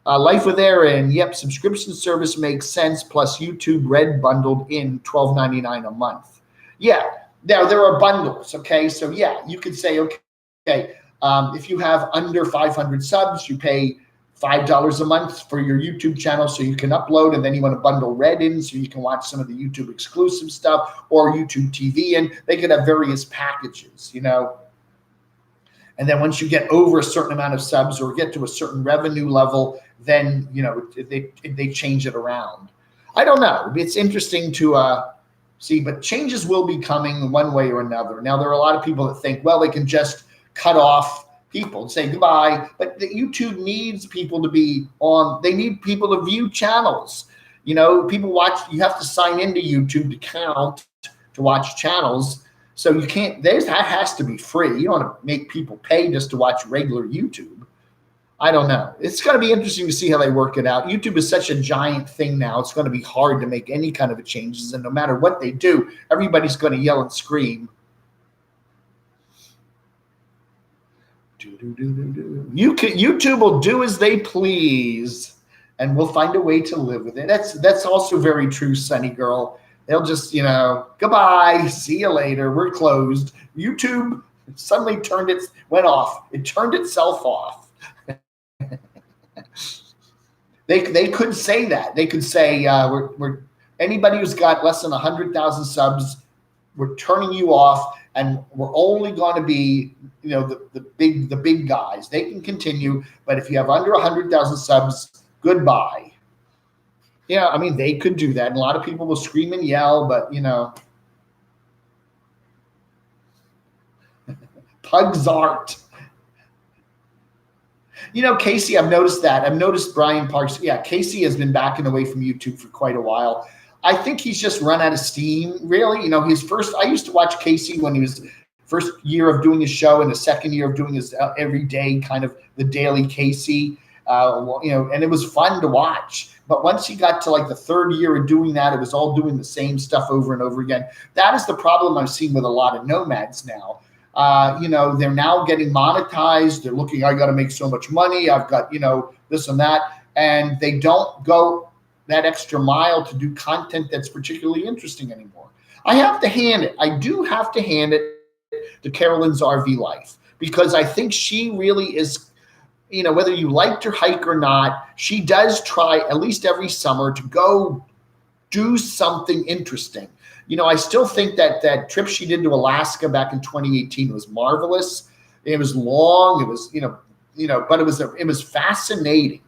Life with Aaron, yep, subscription service makes sense, plus YouTube Red bundled in $12.99 a month. Yeah, now there are bundles, okay? So yeah, you could say, okay, if you have under 500 subs, you pay $5 a month for your YouTube channel so you can upload, and then you want to bundle Red in so you can watch some of the YouTube exclusive stuff, or YouTube TV in. They could have various packages, And then once you get over a certain amount of subs or get to a certain revenue level, then, they change it around. I don't know. It's interesting to see, but changes will be coming one way or another. Now, there are a lot of people that think, well, they can just cut off people and say goodbye, but YouTube needs people to be on. They need people to view channels. People watch. You have to sign into YouTube to count to watch channels. So you can't, that has to be free. You don't want to make people pay just to watch regular YouTube. I don't know. It's going to be interesting to see how they work it out. YouTube is such a giant thing now. It's going to be hard to make any kind of changes. And no matter what they do, everybody's going to yell and scream. YouTube will do as they please, and we'll find a way to live with it. That's also very true, Sunny Girl. They'll just, goodbye, see you later, we're closed. YouTube suddenly went off. It turned itself off. They could say that. They could say, we're anybody who's got less than 100,000 subs, we're turning you off, and we're only going to be, the big guys. They can continue, but if you have under 100,000 subs, goodbye. Yeah, I mean, they could do that. And a lot of people will scream and yell, but, Pugs art. Casey, I've noticed that. I've noticed Brian Parks. Yeah, Casey has been backing away from YouTube for quite a while. I think he's just run out of steam, really. I used to watch Casey when he was first year of doing his show and the second year of doing his everyday kind of the daily Casey, and it was fun to watch. But once he got to like the third year of doing that, it was all doing the same stuff over and over again. That is the problem I'm seeing with a lot of nomads now. They're now getting monetized. They're looking, I got to make so much money. I've got, this and that. And they don't go that extra mile to do content that's particularly interesting anymore. I do have to hand it to Carolyn's RV Life, because I think she really is, whether you liked her hike or not, she does try at least every summer to go do something interesting. I still think that trip she did to Alaska back in 2018 was marvelous. It was long. It was, but it was fascinating.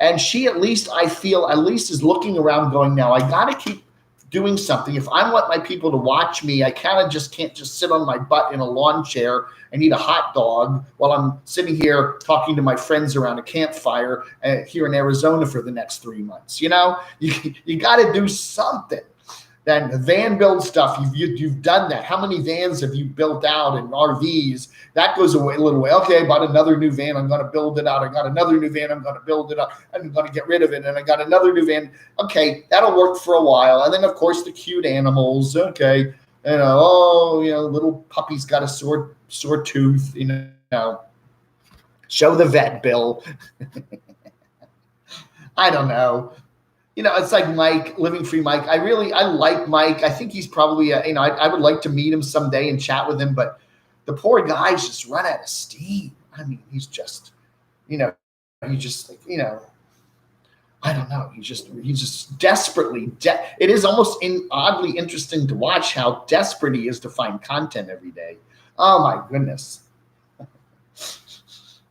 And she, at least I feel, at least is looking around going, now I got to keep doing something. If I want my people to watch me, I kind of just can't just sit on my butt in a lawn chair and eat a hot dog while I'm sitting here talking to my friends around a campfire here in Arizona for the next 3 months. You got to do something. Then the van build stuff, you've done that. How many vans have you built out and RVs? That goes away a little way. Okay, I bought another new van. I'm going to build it out. I got another new van. I'm going to build it up. I'm going to get rid of it. And I got another new van. Okay, that'll work for a while. And then, of course, the cute animals. Okay, little puppy's got a sore tooth. Show the vet bill. I don't know. It's like Mike, Living Free Mike. I like Mike. I think he's probably, I would like to meet him someday and chat with him, but the poor guy's just run out of steam. I mean, he's just, I don't know. He's just desperately, it is almost oddly interesting to watch how desperate he is to find content every day. Oh my goodness.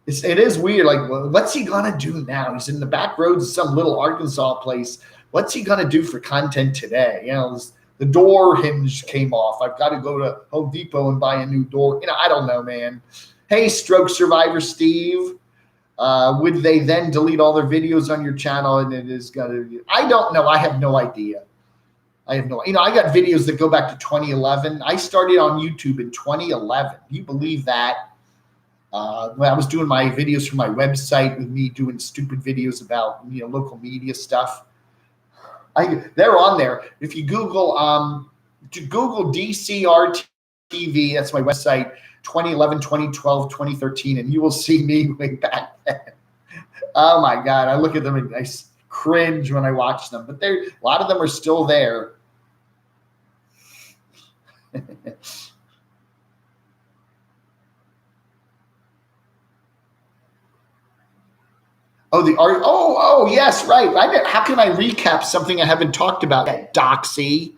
It is weird. Like, well, what's he gonna do now? He's in the back roads of some little Arkansas place. What's he gonna do for content today? The door hinge came off. I've got to go to Home Depot and buy a new door. I don't know, man. Hey, stroke survivor Steve. Would they then delete all their videos on your channel? And it is gonna. I don't know. I have no idea. I got videos that go back to 2011. I started on YouTube in 2011. Do you believe that? When I was doing my videos for my website, with me doing stupid videos about local media stuff, they're on there. If you Google DCR TV, that's my website, 2011, 2012, 2013, and you will see me way back then. Oh my God, I look at them and I cringe when I watch them, but a lot of them are still there. Oh, yes, right. How can I recap something I haven't talked about yet, Doxy?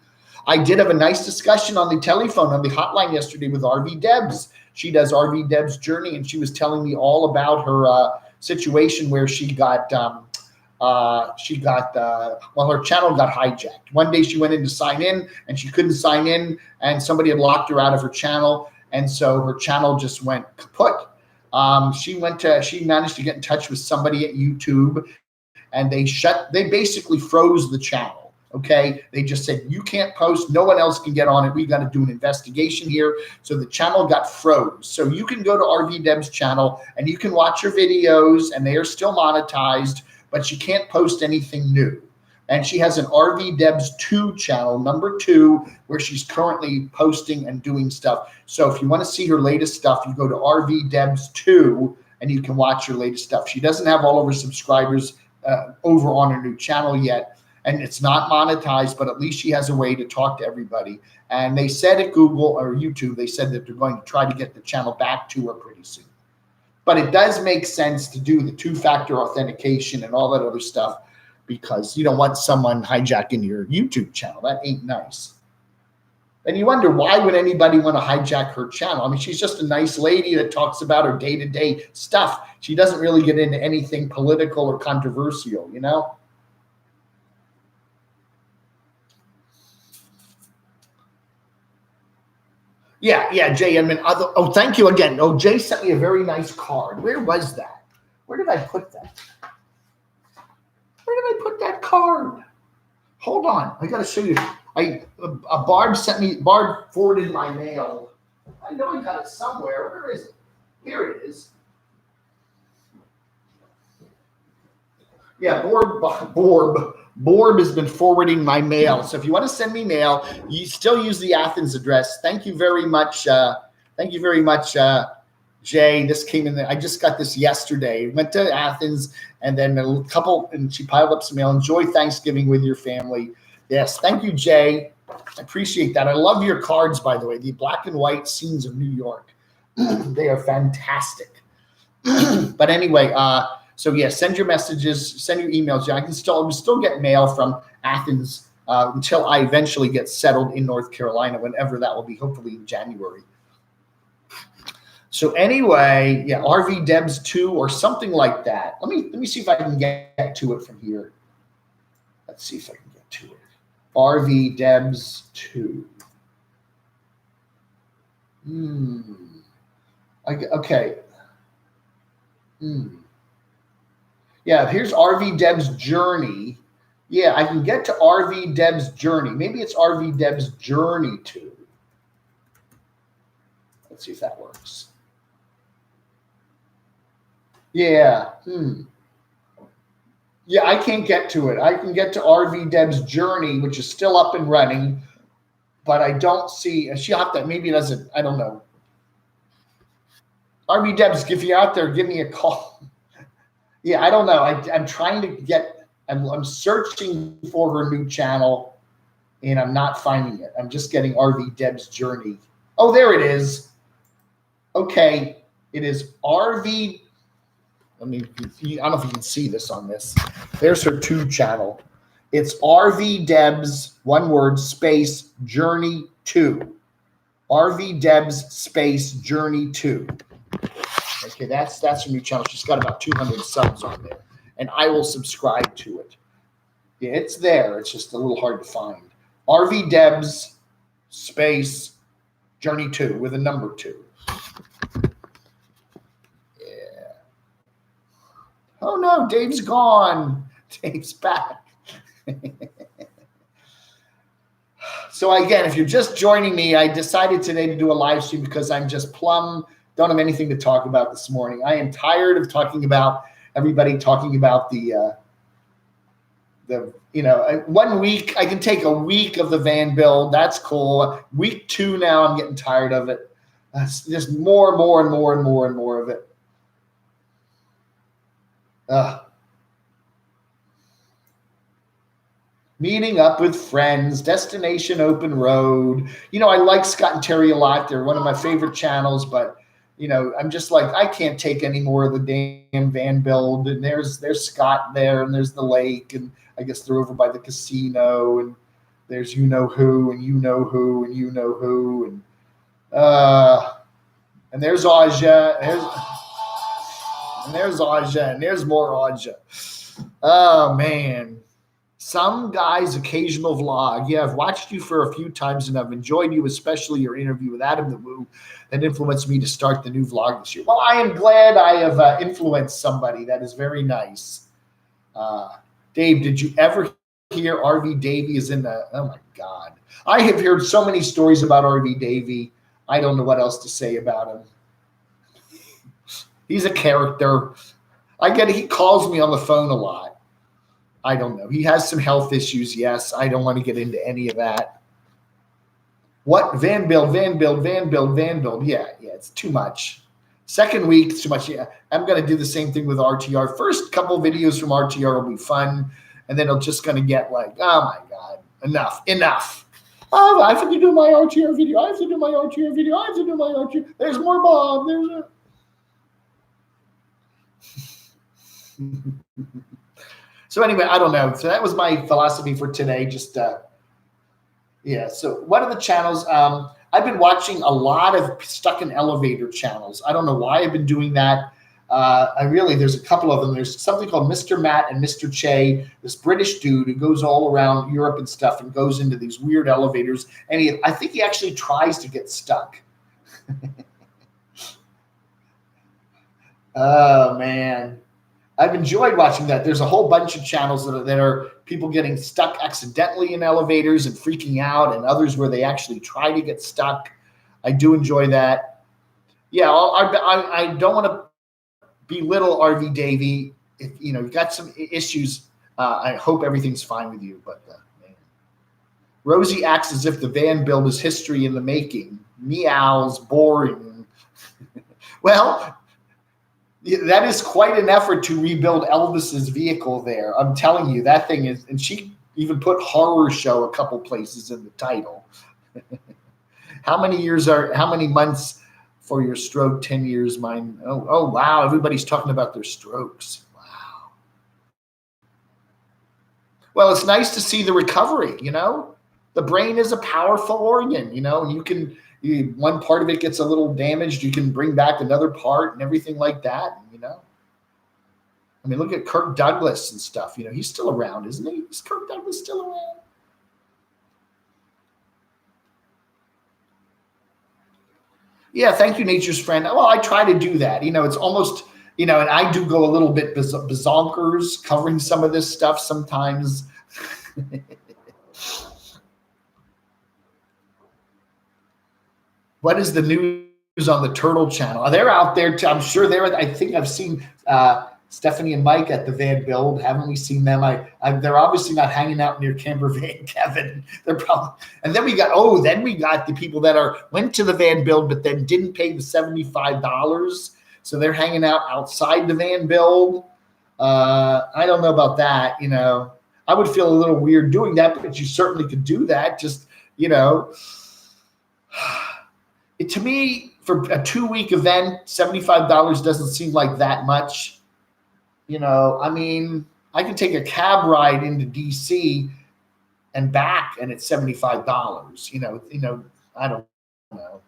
I did have a nice discussion on the telephone, on the hotline yesterday with RV Debs. She does RV Debs Journey, and she was telling me all about her situation where her channel got hijacked. One day she went in to sign in, and she couldn't sign in, and somebody had locked her out of her channel, and so her channel just went kaput. She managed to get in touch with somebody at YouTube, and they basically froze the channel. Okay. They just said, you can't post. No one else can get on it. We got to do an investigation here. So the channel got froze. So you can go to RV Deb's channel and you can watch her videos, and they are still monetized, but she can't post anything new. And she has an RV Debs 2 channel, number 2, where she's currently posting and doing stuff. So if you want to see her latest stuff, you go to RV Debs 2 and you can watch her latest stuff. She doesn't have all of her subscribers over on her new channel yet, and it's not monetized, but at least she has a way to talk to everybody. And they said at Google or YouTube, they said that they're going to try to get the channel back to her pretty soon. But it does make sense to do the 2-factor authentication and all that other stuff, because you don't want someone hijacking your YouTube channel. That ain't nice. And you wonder, why would anybody want to hijack her channel? I mean, she's just a nice lady that talks about her day-to-day stuff. She doesn't really get into anything political or controversial, Yeah, Jay. I mean, thank you again. Oh, Jay sent me a very nice card. Where was that? Where did I put that? Where did I put that card? Hold on. I got to show you. Barb forwarded my mail. I know I got it somewhere. Where is it? Here it is. Yeah, Borb has been forwarding my mail. So if you want to send me mail, you still use the Athens address. Thank you very much. Jay. This came in. I just got this yesterday. Went to Athens, and then and she piled up some mail. Enjoy Thanksgiving with your family. Yes, thank you, Jay. I appreciate that. I love your cards, by the way. The black and white scenes of New York. They are fantastic. But anyway, so yeah, send your messages, send your emails. Yeah, I can still get mail from Athens until I eventually get settled in North Carolina, whenever that will be, hopefully in January. So anyway, yeah, RV Debs 2 or something like that. Let me see if I can get to it from here. Let's see if I can get to it. RV Debs 2. Okay. Yeah, here's RV Deb's journey. Yeah, I can get to RV Deb's journey. Maybe it's RV Deb's journey 2. Let's see if that works. Yeah. Yeah, I can't get to it. I can get to RV Deb's journey, which is still up and running, but I don't see. She'll have to. Maybe it doesn't. I don't know. RV Debs, if you're out there, give me a call. Yeah, I don't know. I'm trying to get. I'm searching for her new channel, and I'm not finding it. I'm just getting RV Deb's journey. Oh, there it is. Okay, it is RV. I don't know if you can see this on this. There's her tube channel. It's RV Debs, one word, space, journey 2. RV Debs, space, journey 2. Okay, that's her new channel. She's got about 200 subs on there. And I will subscribe to it. Yeah, it's there. It's just a little hard to find. RV Debs, space, journey 2 with a number 2. Oh no, Dave's gone. Dave's back. So again, if you're just joining me, I decided today to do a live stream because I'm just don't have anything to talk about this morning. I am tired of talking about everybody talking about the 1 week. I can take a week of the van build. That's cool. Week 2 now, I'm getting tired of it. Just more and more and more and more and more of it. Meeting up with friends, destination open road. I like Scott and Terry a lot. They're one of my favorite channels, but I'm just like, I can't take any more of the damn van build. And there's Scott there, and there's the lake, and I guess they're over by the casino, and there's who and who and who and there's Aja. And there's Aja, and there's more Aja. Oh, man. Some guy's occasional vlog. Yeah, I've watched you for a few times, and I've enjoyed you, especially your interview with Adam the Woo that influenced me to start the new vlog this year. Well, I am glad I have influenced somebody. That is very nice. Dave, did you ever hear RV Davey is in the – oh, my God. I have heard so many stories about RV Davey. I don't know what else to say about him. He's a character. I get it. He calls me on the phone a lot. I don't know. He has some health issues. Yes. I don't want to get into any of that. What? Van build. Yeah. It's too much. Second week, it's too much. Yeah. I'm going to do the same thing with RTR. First couple videos from RTR will be fun. And then I'm just going to get like, oh my God, enough. Oh, I have to do my RTR video. There's more Bob. So anyway, I don't know. So that was my philosophy for today. Just so what are the channels? I've been watching a lot of stuck in elevator channels. I don't know why I've been doing that. There's a couple of them. There's something called Mr. Matt and Mr. Che, this British dude who goes all around Europe and stuff and goes into these weird elevators. And I think he actually tries to get stuck. Oh, man. I've enjoyed watching that. There's a whole bunch of channels that are people getting stuck accidentally in elevators and freaking out, and others where they actually try to get stuck. I do enjoy that. Yeah, I don't want to belittle RV Davey. If you've got some issues, I hope everything's fine with you. But man. Rosie acts as if the van build is history in the making. Meows, boring. Well, that is quite an effort to rebuild Elvis's vehicle there. I'm telling you, that thing is, and she even put horror show a couple places in the title. How many months for your stroke? 10 years, mine. Oh, wow. Everybody's talking about their strokes. Wow. Well, it's nice to see the recovery, The brain is a powerful organ, you know, and one part of it gets a little damaged, you can bring back another part and everything like that, you know. I mean, look at Kirk Douglas and stuff. You know, he's still around, isn't he? Is Kirk Douglas still around? Yeah, thank you, Nature's Friend. Well, I try to do that. You know, it's almost, you know, and I do go a little bit bazonkers covering some of this stuff sometimes. What is the news on the Turtle channel? They're out there too. I'm sure I think I've seen Stephanie and Mike at the Van Build. Haven't we seen them? They're obviously not hanging out near Camper Van, Kevin. They're probably. And then we got the people that went to the Van Build but then didn't pay the $75, so they're hanging out outside the Van Build. I don't know about that. You know, I would feel a little weird doing that, but you certainly could do that. Just, you know. To me, for a 2-week event, $75 doesn't seem like that much. You know, I mean, I can take a cab ride into DC and back, and it's $75. You know, I don't know.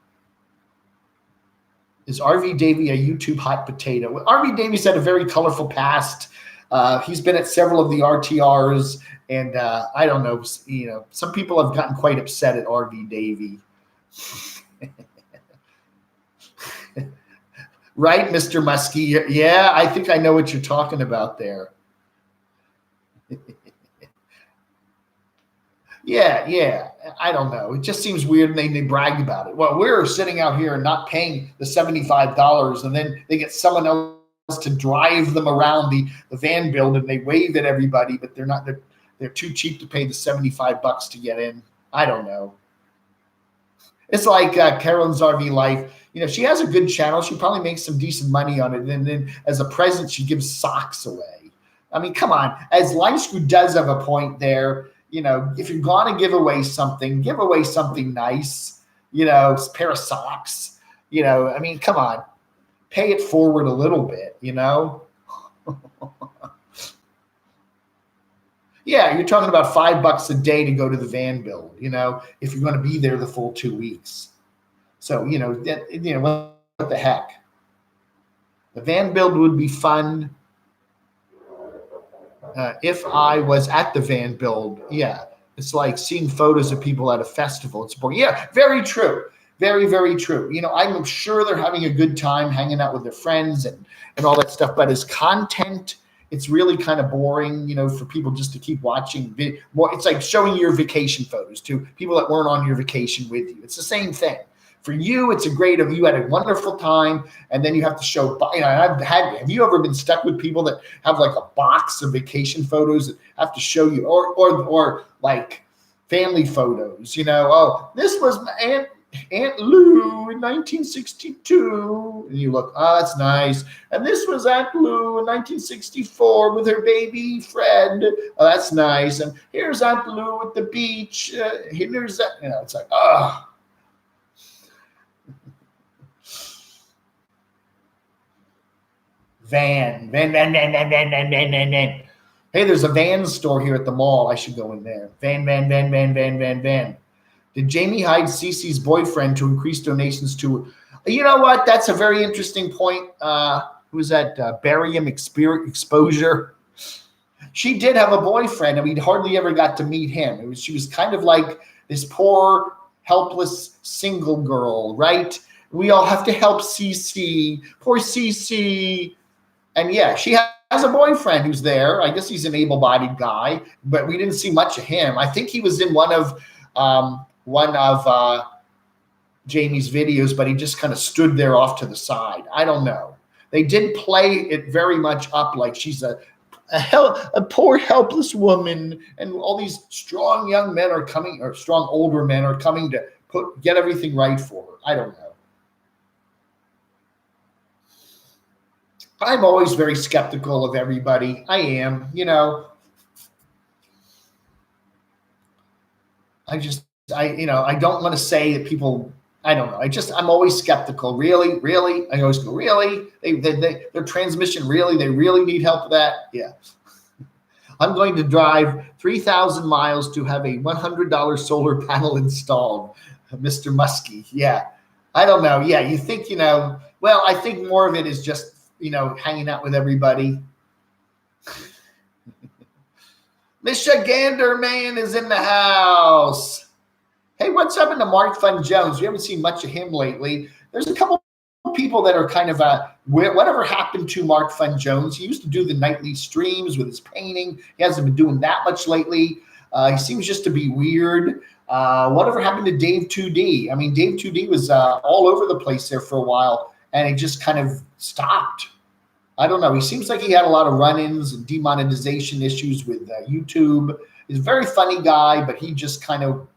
Is RV Davey a YouTube hot potato? Well, RV Davey's had a very colorful past. He's been at several of the RTRs, and I don't know. You know, some people have gotten quite upset at RV Davey. Right, Mr. Muskie? Yeah, I think I know what you're talking about there. Yeah. I don't know. It just seems weird, and they brag about it. Well, we're sitting out here and not paying the $75, and then they get someone else to drive them around the Van Build, and they wave at everybody, but they're too cheap to pay the $75 to get in. I don't know. It's like Carolyn's RV Life. You know, she has a good channel. She probably makes some decent money on it. And then as a present, she gives socks away. I mean, come on. As LiveStream does have a point there, you know, if you're going to give away something nice, you know, a pair of socks, you know, I mean, come on. Pay it forward a little bit, you know. Yeah, you're talking about $5 a day to go to the Van Build, you know, if you're going to be there the full 2 weeks. So, you know, what the heck? The Van Build would be fun if I was at the Van Build. Yeah, it's like seeing photos of people at a festival. It's boring. Yeah, very true. Very, very true. You know, I'm sure they're having a good time hanging out with their friends and all that stuff. But as content, it's really kind of boring, you know, for people just to keep watching. It's like showing your vacation photos to people that weren't on your vacation with you. It's the same thing. For you, it's you had a wonderful time, and then you have to show. You know, have you ever been stuck with people that have like a box of vacation photos that have to show you, or like family photos? You know, oh, this was Aunt Lou in 1962, and you look, oh, that's nice. And this was Aunt Lou in 1964 with her baby Fred. Oh, that's nice. And here's Aunt Lou at the beach. Here's that. You know, it's like, oh. Van. Hey, there's a Van store here at the mall. I should go in there. Van. Did Jamie hide Cece's boyfriend to increase donations to? You know what? That's a very interesting point. Who was that? Barium Exposure. She did have a boyfriend, and we hardly ever got to meet him. She was kind of like this poor, helpless single girl, right? We all have to help Cece. Poor Cece. And yeah, she has a boyfriend who's there. I guess he's an able-bodied guy, but we didn't see much of him. I think he was in one of Jamie's videos, but he just kind of stood there off to the side. I don't know. They did play it very much up like she's a poor helpless woman, and all these strong young men are coming, or strong older men are coming to get everything right for her. I don't know. I'm always very skeptical of everybody. I am, you know. I don't want to say that people, I don't know. I'm always skeptical. Really? I always go, really? Their transmission, really? They really need help with that? Yeah. I'm going to drive 3,000 miles to have a $100 solar panel installed. Mr. Muskie. Yeah. I don't know. Yeah. You think, well, I think more of it is just, hanging out with everybody. Michigander man is in the house. Hey, what's up to Mark Fun Jones? We haven't seen much of him lately. There's a couple people that are kind of whatever happened to Mark Fun Jones. He used to do the nightly streams with his painting. He hasn't been doing that much lately. He seems just to be weird. Whatever happened to Dave 2D? I mean, Dave 2D was all over the place there for a while, and it just kind of stopped. I don't know. He seems like he had a lot of run-ins and demonetization issues with YouTube. He's a very funny guy, but he just kind of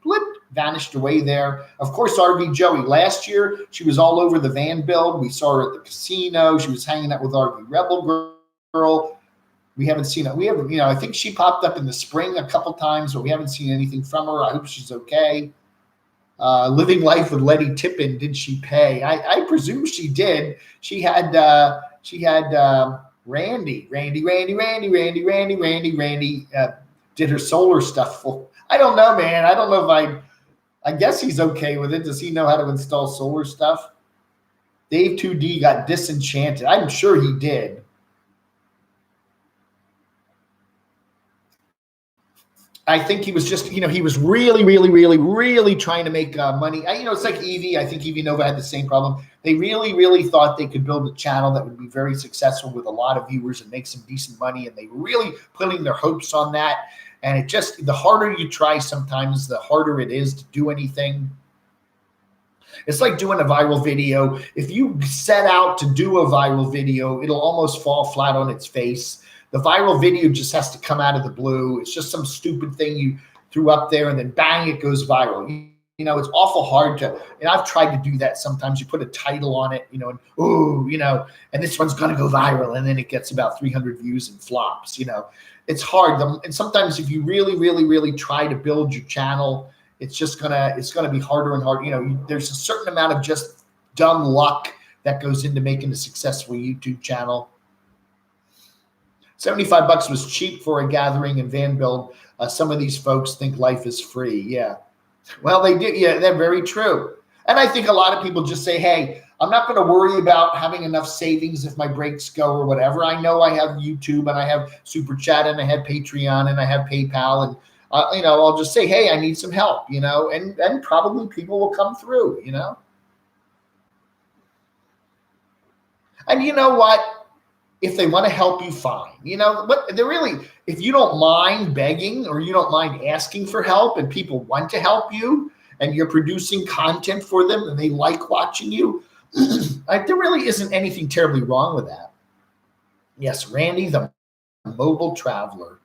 vanished away there. Of course, RV Joey. Last year, she was all over the van build. We saw her at the casino. She was hanging out with RV Rebel Girl. We haven't seen it. We haven't, I think she popped up in the spring a couple times, but we haven't seen anything from her. I hope she's okay. Living Life with Letty Tippin. Did she pay? I presume she did. She had Randy did her solar stuff for. I don't know, man. I don't know if I guess he's okay with it. Does he know how to install solar stuff? Dave 2D got disenchanted. I'm sure he did. I think he was just, he was really trying to make money. It's like Evie. I think Evie Nova had the same problem. They really thought they could build a channel that would be very successful with a lot of viewers and make some decent money. And they were really putting their hopes on that. And it just, the harder you try sometimes, the harder it is to do anything. It's like doing a viral video. If you set out to do a viral video, it'll almost fall flat on its face. The viral video just has to come out of the blue. It's just some stupid thing you threw up there and then bang, it goes viral. It's awful hard to, and I've tried to do that sometimes. You put a title on it, and this one's going to go viral. And then it gets about 300 views and flops, It's hard. And sometimes if you really try to build your channel, it's going to be harder and harder. There's a certain amount of just dumb luck that goes into making a successful YouTube channel. $75 was cheap for a gathering and van build. Some of these folks think life is free. Yeah. Well, they did. Yeah, they're very true. And I think a lot of people just say, hey, I'm not going to worry about having enough savings if my breaks go or whatever. I know I have YouTube and I have Super Chat and I have Patreon and I have PayPal. And, I'll just say, hey, I need some help, and probably people will come through, And you know what? If they want to help you, fine. If you don't mind begging or you don't mind asking for help and people want to help you and you're producing content for them and they like watching you, there really isn't anything terribly wrong with that. Yes, Randy, the mobile traveler.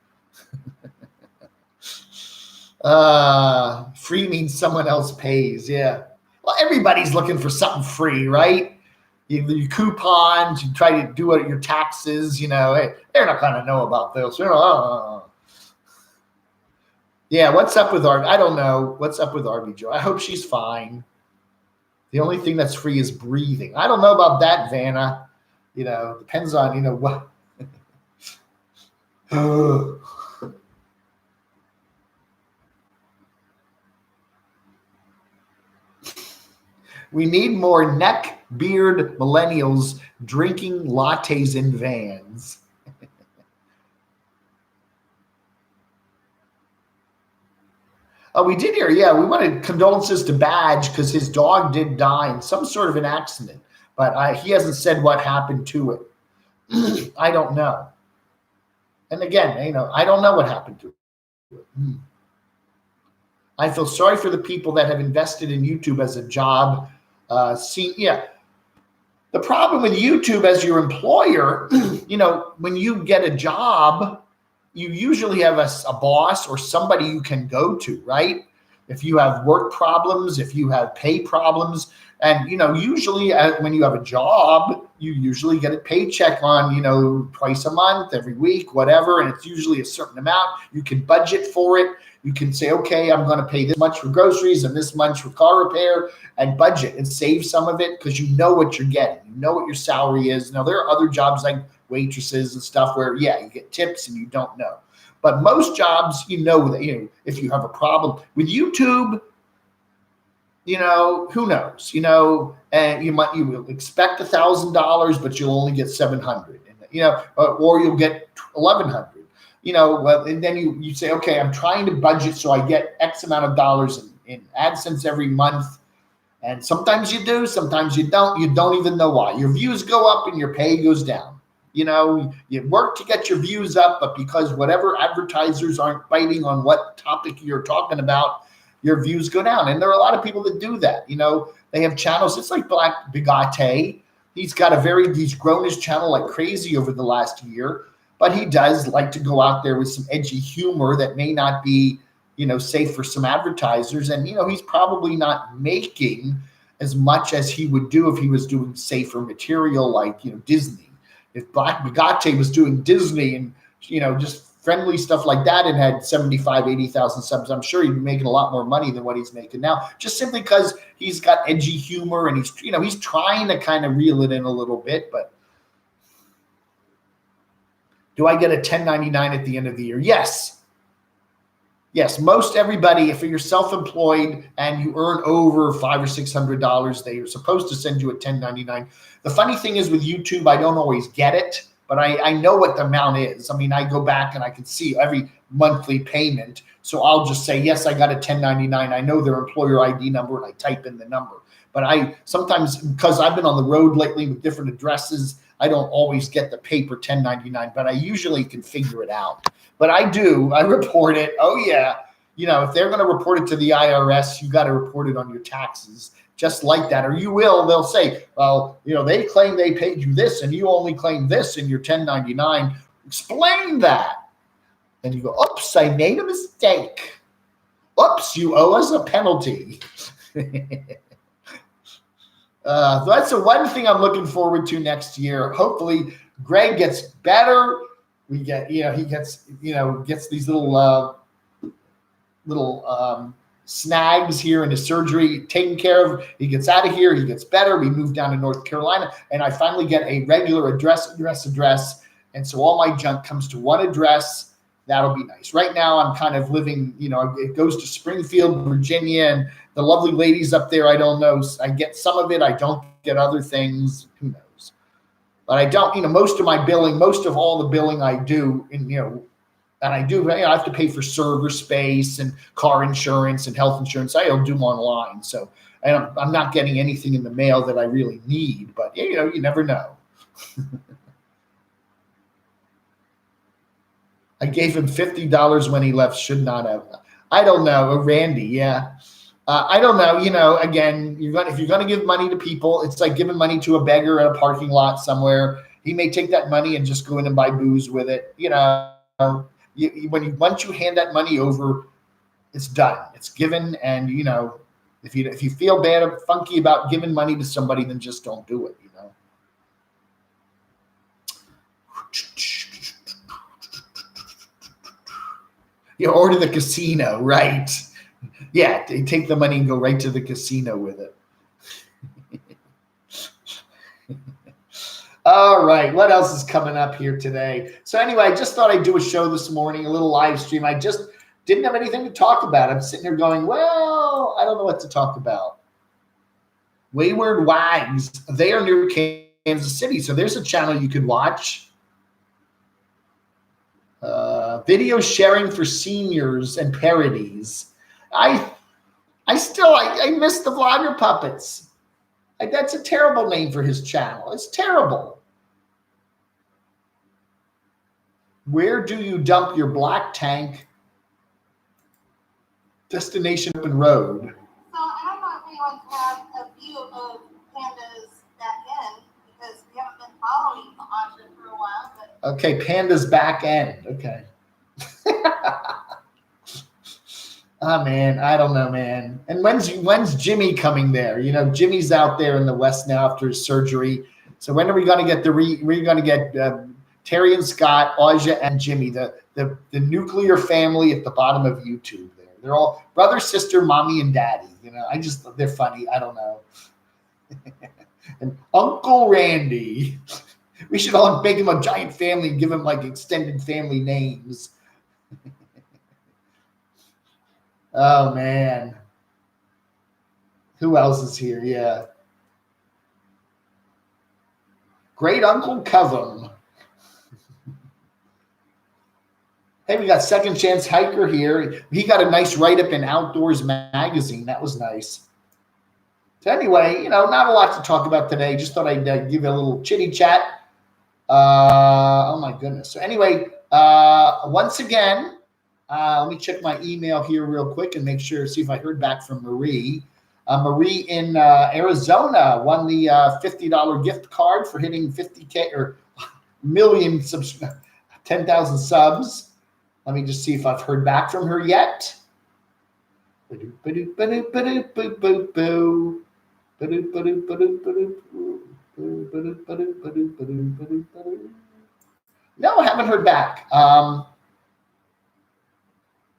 Free means someone else pays. Yeah. Well, everybody's looking for something free, right? You coupons, you try to do your taxes, hey, they're not going to know about this. Yeah, what's up with RV? I don't know. What's up with RV Joe? I hope she's fine. The only thing that's free is breathing. I don't know about that, Vanna. Depends on, what. We need more neck beard millennials drinking lattes in vans. Oh, we did hear. Yeah, we wanted condolences to Badge because his dog did die in some sort of an accident, but he hasn't said what happened to it. I don't know. And again, I don't know what happened to it. I feel sorry for the people that have invested in YouTube as a job. The problem with YouTube as your employer, when you get a job, you usually have a boss or somebody you can go to, right? If you have work problems, if you have pay problems, and, usually when you have a job, you usually get a paycheck on, twice a month, every week, whatever. And it's usually a certain amount. You can budget for it. You can say, okay, I'm going to pay this much for groceries and this much for car repair and budget and save some of it because you know what you're getting. You know what your salary is. Now, there are other jobs like waitresses and stuff where, yeah, you get tips and you don't know. But most jobs, you know that, you know, if you have a problem with YouTube, you know, who knows, you know, and you will expect $1,000, but you'll only get 700, you know, or you'll get 1,100, you know, well, and then you say, okay, I'm trying to budget so I get X amount of dollars in AdSense every month. And sometimes you do, sometimes you don't even know why. Your views go up and your pay goes down. You know, you work to get your views up, but because whatever advertisers aren't biting on what topic you're talking about, your views go down. And there are a lot of people that do that. You know, they have channels. It's like Black Bigate. He's grown his channel like crazy over the last year, but he does like to go out there with some edgy humor that may not be, you know, safe for some advertisers. And, you know, he's probably not making as much as he would do if he was doing safer material like, you know, Disney. If Black Bigate was doing Disney and, you know, just friendly stuff like that and had 75, 80,000 subs, I'm sure he'd be making a lot more money than what he's making now, just simply because he's got edgy humor and he's, you know, he's trying to kind of reel it in a little bit. But do I get a 1099 at the end of the year? Yes. Yes, most everybody, if you're self-employed and you earn over $500 or $600, they are supposed to send you a 1099. The funny thing is with YouTube, I don't always get it, but I know what the amount is. I mean, I go back and I can see every monthly payment. So I'll just say, yes, I got a 1099. I know their employer ID number and I type in the number. But I sometimes, because I've been on the road lately with different addresses, I don't always get the paper 1099, but I usually can figure it out. But I do. I report it. Oh, yeah. You know, if they're going to report it to the IRS, you got to report it on your taxes just like that. Or you will. They'll say, well, you know, they claim they paid you this and you only claim this in your 1099. Explain that. And you go, oops, I made a mistake. Oops, you owe us a penalty. That's the one thing I'm looking forward to next year. Hopefully, Greg gets better. We get, you know, he gets, you know, gets these little snags here in his surgery taken care of. He gets out of here. He gets better. We move down to North Carolina, and I finally get a regular address. And so all my junk comes to one address. That'll be nice. Right now, I'm kind of living, you know, it goes to Springfield, Virginia, and the lovely ladies up there, I don't know. I get some of it. I don't get other things. Who knows? But I don't, you know, most of all the billing I do, and, you know, and I do, you know, I have to pay for server space and car insurance and health insurance. I don't do them online. So I'm not getting anything in the mail that I really need. But, you know, you never know. I gave him $50 when he left. Should not have. I don't know. Randy, yeah. I don't know. You know, again, if you're going to give money to people, it's like giving money to a beggar at a parking lot somewhere. He may take that money and just go in and buy booze with it. You know, once you hand that money over, it's done. It's given. And, you know, if you feel bad or funky about giving money to somebody, then just don't do it, you know. You know, or to the casino, right? Yeah, they take the money and go right to the casino with it. All right, what else is coming up here today? So anyway, I just thought I'd do a show this morning, a little live stream. I just didn't have anything to talk about. I'm sitting here going, well, I don't know what to talk about. Wayward Wags, they are near Kansas City, so there's a channel you could watch. Video sharing for seniors and parodies. I miss the Vlogger Puppets. That's a terrible name for his channel. It's terrible. Where do you dump your black tank? Destination Open Road. So I thought we want to have a view of Panda's back end because we haven't been following Asha for a while. But okay, Panda's back end. Okay. Oh man, I don't know, man. And when's Jimmy coming there? You know, Jimmy's out there in the West now after his surgery. So when are we going to get Terry and Scott, Aja and Jimmy, the nuclear family at the bottom of YouTube there. They're all brother, sister, mommy, and daddy. You know, they're funny. I don't know. And Uncle Randy. We should all make him a giant family and give him like extended family names. Oh, man. Who else is here? Yeah. Great Uncle Covum. Hey, we got Second Chance Hiker here. He got a nice write-up in Outdoors Magazine. That was nice. So anyway, not a lot to talk about today. Just thought I'd give you a little chitty chat. Oh, my goodness. So anyway, once again, let me check my email here real quick and make sure, see if I heard back from Marie. Marie in Arizona won the $50 gift card for hitting 50K or million 10,000 subs. Let me just see if I've heard back from her yet. No, I haven't heard back.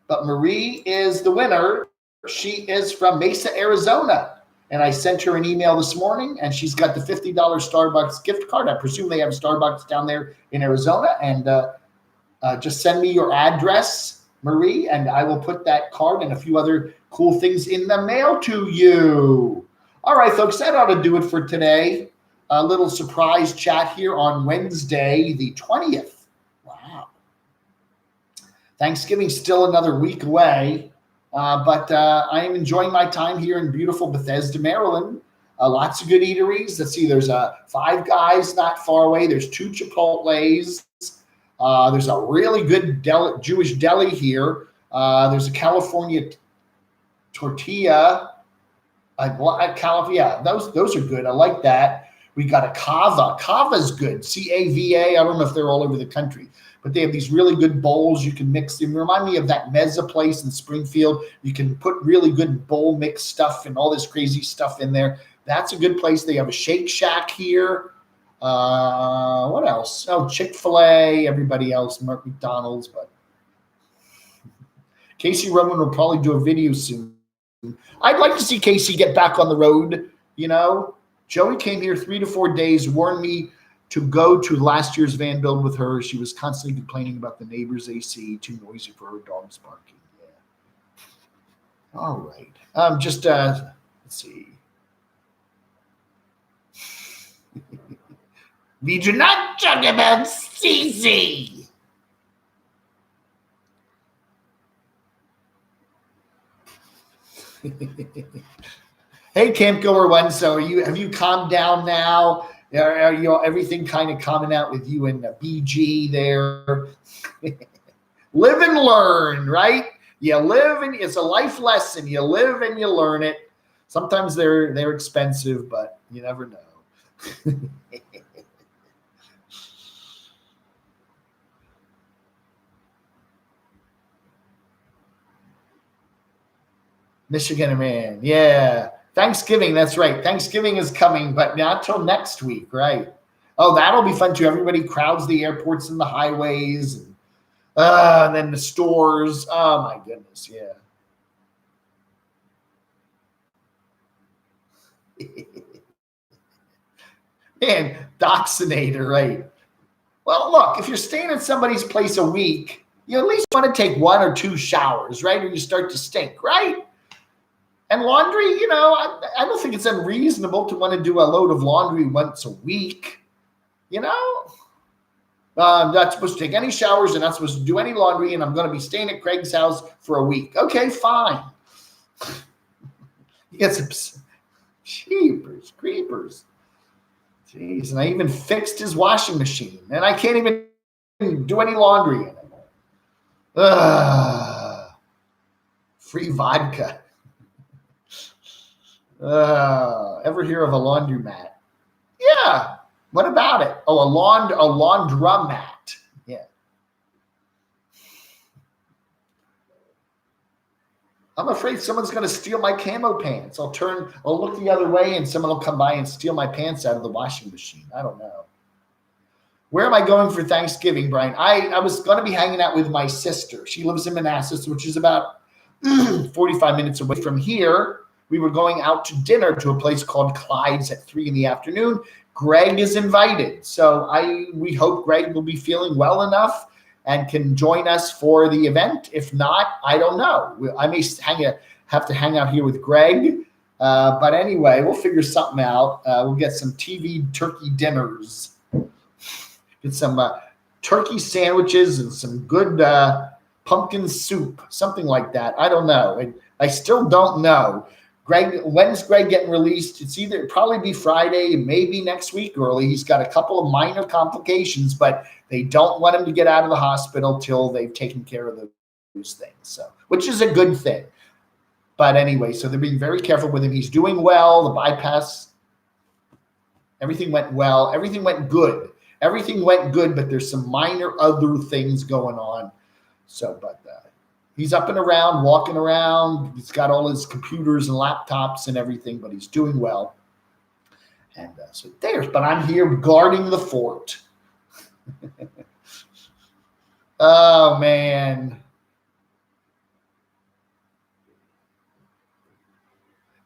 But Marie is the winner. She is from Mesa, Arizona. And I sent her an email this morning, and she's got the $50 Starbucks gift card. I presume they have Starbucks down there in Arizona. And just send me your address, Marie, and I will put that card and a few other cool things in the mail to you. All right, folks, that ought to do it for today. A little surprise chat here on Wednesday, the 20th. Wow. Thanksgiving's still another week away, but I am enjoying my time here in beautiful Bethesda, Maryland. Lots of good eateries. Let's see, there's Five Guys not far away. There's 2 Chipotles. There's a really good Jewish deli here. There's a California tortilla. Yeah, those are good. I like that. We got a Cava. Cava's good. Cava. I don't know if they're all over the country, but they have these really good bowls you can mix. They remind me of that Mezza place in Springfield. You can put really good bowl mix stuff and all this crazy stuff in there. That's a good place. They have a Shake Shack here. What else? Oh, Chick-fil-A, everybody else, McDonald's, but Casey Roman will probably do a video soon. I'd like to see Casey get back on the road, Joey came here 3 to 4 days, warned me to go to last year's van build with her. She was constantly complaining about the neighbor's AC, too noisy for her dogs barking. Yeah. All right. Let's see. We do not talk about CC. Hey, Campgoer One. So have you calmed down now? Are you everything kind of coming out with you and the BG there? Live and learn, right? You live and it's a life lesson. You live and you learn it. Sometimes they're expensive, but you never know. Michigan man, yeah. Thanksgiving, that's right. Thanksgiving is coming, but not till next week, right? Oh, that'll be fun too. Everybody crowds the airports and the highways, and then the stores. Oh my goodness, yeah. Man, Doxinator, right? Well, look, if you're staying at somebody's place a week, you at least want to take 1 or 2 showers, right? Or you start to stink, right? And laundry, I don't think it's unreasonable to want to do a load of laundry once a week, I'm not supposed to take any showers and not supposed to do any laundry, and I'm going to be staying at Craig's house for a week. Okay, fine. You get some cheapers, creepers. Jeez, and I even fixed his washing machine, and I can't even do any laundry in it. Free vodka. Ever hear of a laundromat? Yeah. What about it? Oh, a laundromat. Yeah. I'm afraid someone's going to steal my camo pants. I'll look the other way and someone will come by and steal my pants out of the washing machine. I don't know. Where am I going for Thanksgiving, Brian? I was going to be hanging out with my sister. She lives in Manassas, which is about 45 minutes away from here. We were going out to dinner to a place called Clyde's at 3 p.m. Greg is invited. So we hope Greg will be feeling well enough and can join us for the event. If not, I don't know. I may have to hang out here with Greg. But anyway, we'll figure something out. We'll get some TV turkey dinners. Get some turkey sandwiches and some good pumpkin soup, something like that. I don't know. I still don't know. Greg, when's Greg getting released? It's either probably be Friday, maybe next week early. He's got a couple of minor complications, but they don't want him to get out of the hospital till they've taken care of those things. So, which is a good thing. But anyway, so they're being very careful with him. He's doing well. The bypass, everything went well. Everything went good. Everything went good, but there's some minor other things going on. So, but he's up and around, walking around. He's got all his computers and laptops and everything, but he's doing well. And so there's, but I'm here guarding the fort. Oh, man.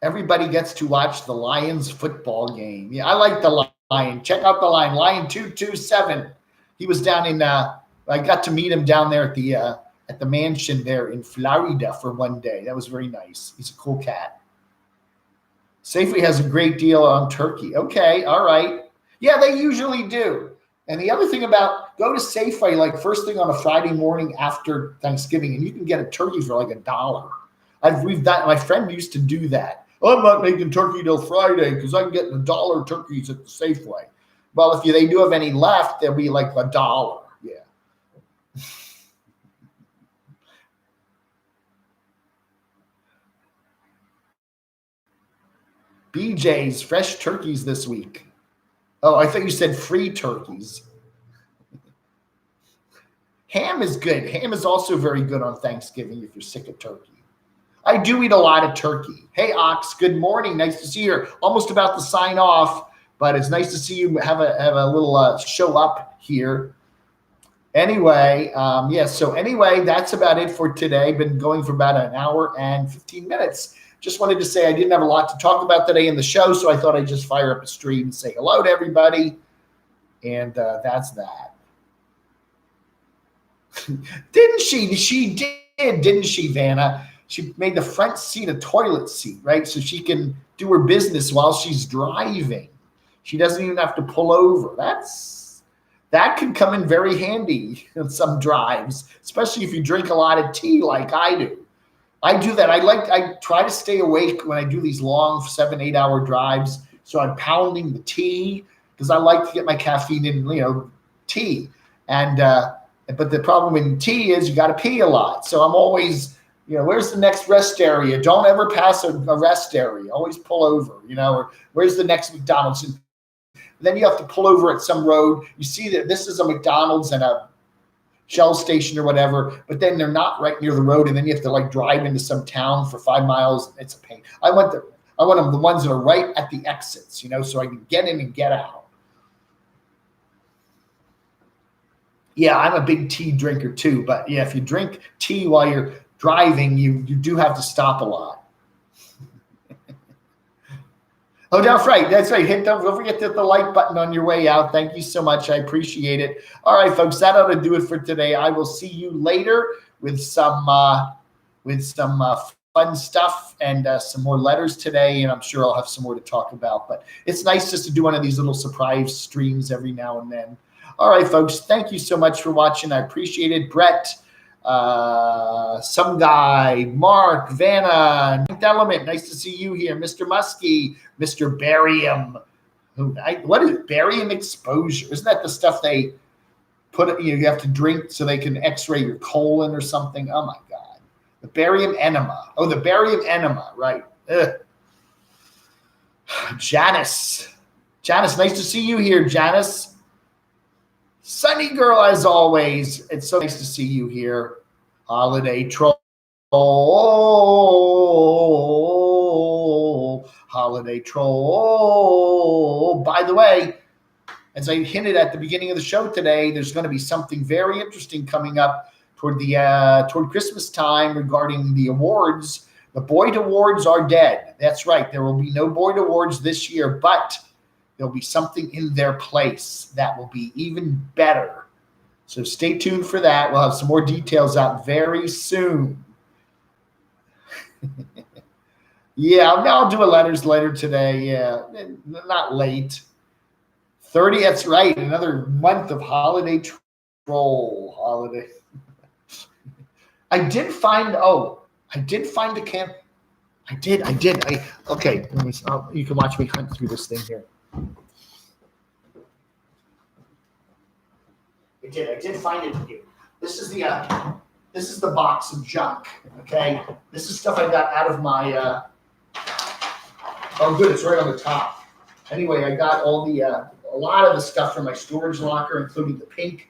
Everybody gets to watch the Lions football game. Yeah, I like the Lion. Check out the Lion. Lion 227. He was down in, I got to meet him down there at the mansion there in Florida for one day. That was very nice. He's a cool cat. Safeway has a great deal on turkey. Okay, all right. Yeah, they usually do. And the other thing about, go to Safeway like first thing on a Friday morning after Thanksgiving, and you can get a turkey for like $1. My friend used to do that. Oh, I'm not making turkey till Friday because I can get $1 turkeys at the Safeway. Well, if they do have any left, they'll be like $1. Yeah. BJ's fresh turkeys this week. Oh, I thought you said free turkeys. Ham is good. Ham is also very good on Thanksgiving if you're sick of turkey. I do eat a lot of turkey. Hey, Ox, good morning. Nice to see you. Almost about to sign off, but it's nice to see you have a little show up here. Anyway, so anyway, that's about it for today. Been going for about an hour and 15 minutes. Just wanted to say I didn't have a lot to talk about today in the show, so I thought I'd just fire up a stream and say hello to everybody. And that's that. Didn't she? She did, didn't she, Vanna? She made the front seat a toilet seat, right? So she can do her business while she's driving. She doesn't even have to pull over. That could come in very handy in some drives, especially if you drink a lot of tea like I do. I do that. I try to stay awake when I do these long 7-8 hour drives. So I'm pounding the tea because I like to get my caffeine in, tea. And but the problem in tea is you got to pee a lot. So I'm always, where's the next rest area? Don't ever pass a rest area. Always pull over, or where's the next McDonald's? And then you have to pull over at some road. You see that this is a McDonald's and a Shell station or whatever, but then they're not right near the road, and then you have to drive into some town for 5 miles. It's a pain. I want them the ones that are right at the exits, so I can get in and get out. Yeah, I'm a big tea drinker too, but yeah, if you drink tea while you're driving, you do have to stop a lot. Oh, that's right. That's right. Don't forget to hit the like button on your way out. Thank you so much. I appreciate it. All right, folks, that ought to do it for today. I will see you later with some fun stuff and some more letters today, and I'm sure I'll have some more to talk about. But it's nice just to do one of these little surprise streams every now and then. All right, folks, thank you so much for watching. I appreciate it. Brett, some guy, Mark, Vanna, Ninth Element, nice to see you here. Mr. Muskie, Mr. Barium. What is barium exposure? Isn't that the stuff they put, you have to drink so they can x-ray your colon or something? Oh my God. The barium enema. Oh, the barium enema, right. Ugh. Janice, nice to see you here, Janice. Sunny girl, as always. It's so nice to see you here. Holiday troll. Holiday troll. By the way, as I hinted at the beginning of the show today, there's going to be something very interesting coming up toward Christmas time regarding the awards. The Boyd Awards are dead. That's right. There will be no Boyd Awards this year, but there'll be something in their place that will be even better. So stay tuned for that. We'll have some more details out very soon. Yeah, I'll do a letters later today. Yeah, not late. 30, that's right. Another month of holiday troll holiday. I did find the camp. I did. Okay, you can watch me hunt through this thing here. I did find it here. This is the box of junk. Okay, this is stuff I got out of my. Oh, good, it's right on the top. Anyway, I got all a lot of the stuff from my storage locker, including the pink.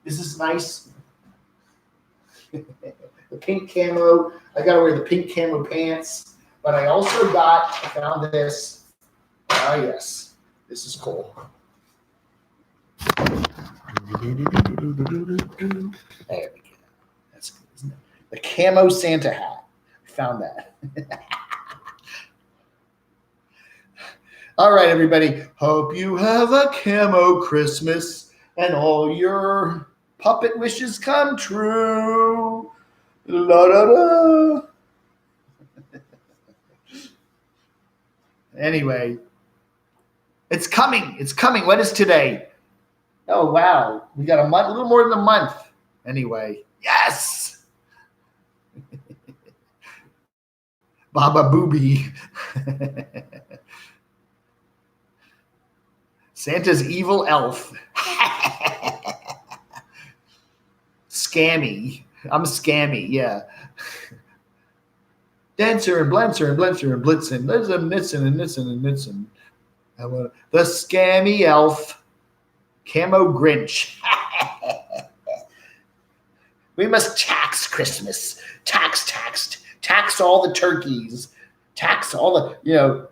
This is nice. The pink camo. I got to wear the pink camo pants. But I also found this. Ah, yes, this is cool. There we go. That's good, isn't it? The camo Santa hat. I found that. All right, everybody. Hope you have a camo Christmas and all your puppet wishes come true. La da da. Anyway, it's coming. It's coming. What is today? Oh, wow. We got a month, a little more than a month. Anyway, yes. Baba Booby. Santa's evil elf. Scammy. I'm scammy, yeah. Dancer and Blencer and Blencer and Blitzen. There's a Nitzen and Nitzen and Nitzen. The scammy elf. Camo Grinch. We must tax Christmas. Tax all the turkeys. Tax all the,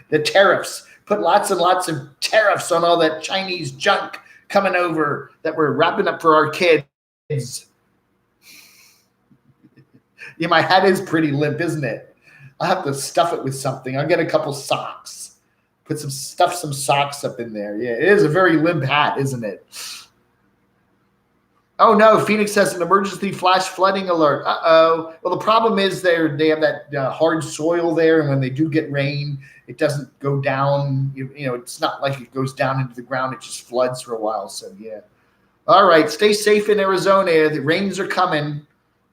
the tariffs. Put lots and lots of tariffs on all that Chinese junk coming over that we're wrapping up for our kids. Yeah, my hat is pretty limp, isn't it? I'll have to stuff it with something. I'll get a couple socks. Some socks up in there. Yeah, it is a very limp hat, isn't it? Oh no, Phoenix has an emergency flash flooding alert. Uh-oh. Well, the problem is they have that hard soil there, and when they do get rain, it doesn't go down. It's not like it goes down into the ground. It just floods for a while. So yeah. All right, stay safe in Arizona. The rains are coming.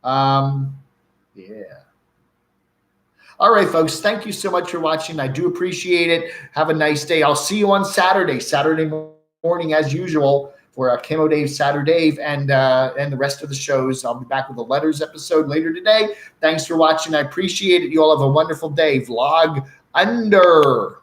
Yeah. All right, folks. Thank you so much for watching. I do appreciate it. Have a nice day. I'll see you on Saturday morning as usual for Camo Dave, Saturday, and the rest of the shows. I'll be back with a letters episode later today. Thanks for watching. I appreciate it. You all have a wonderful day. Vlog under.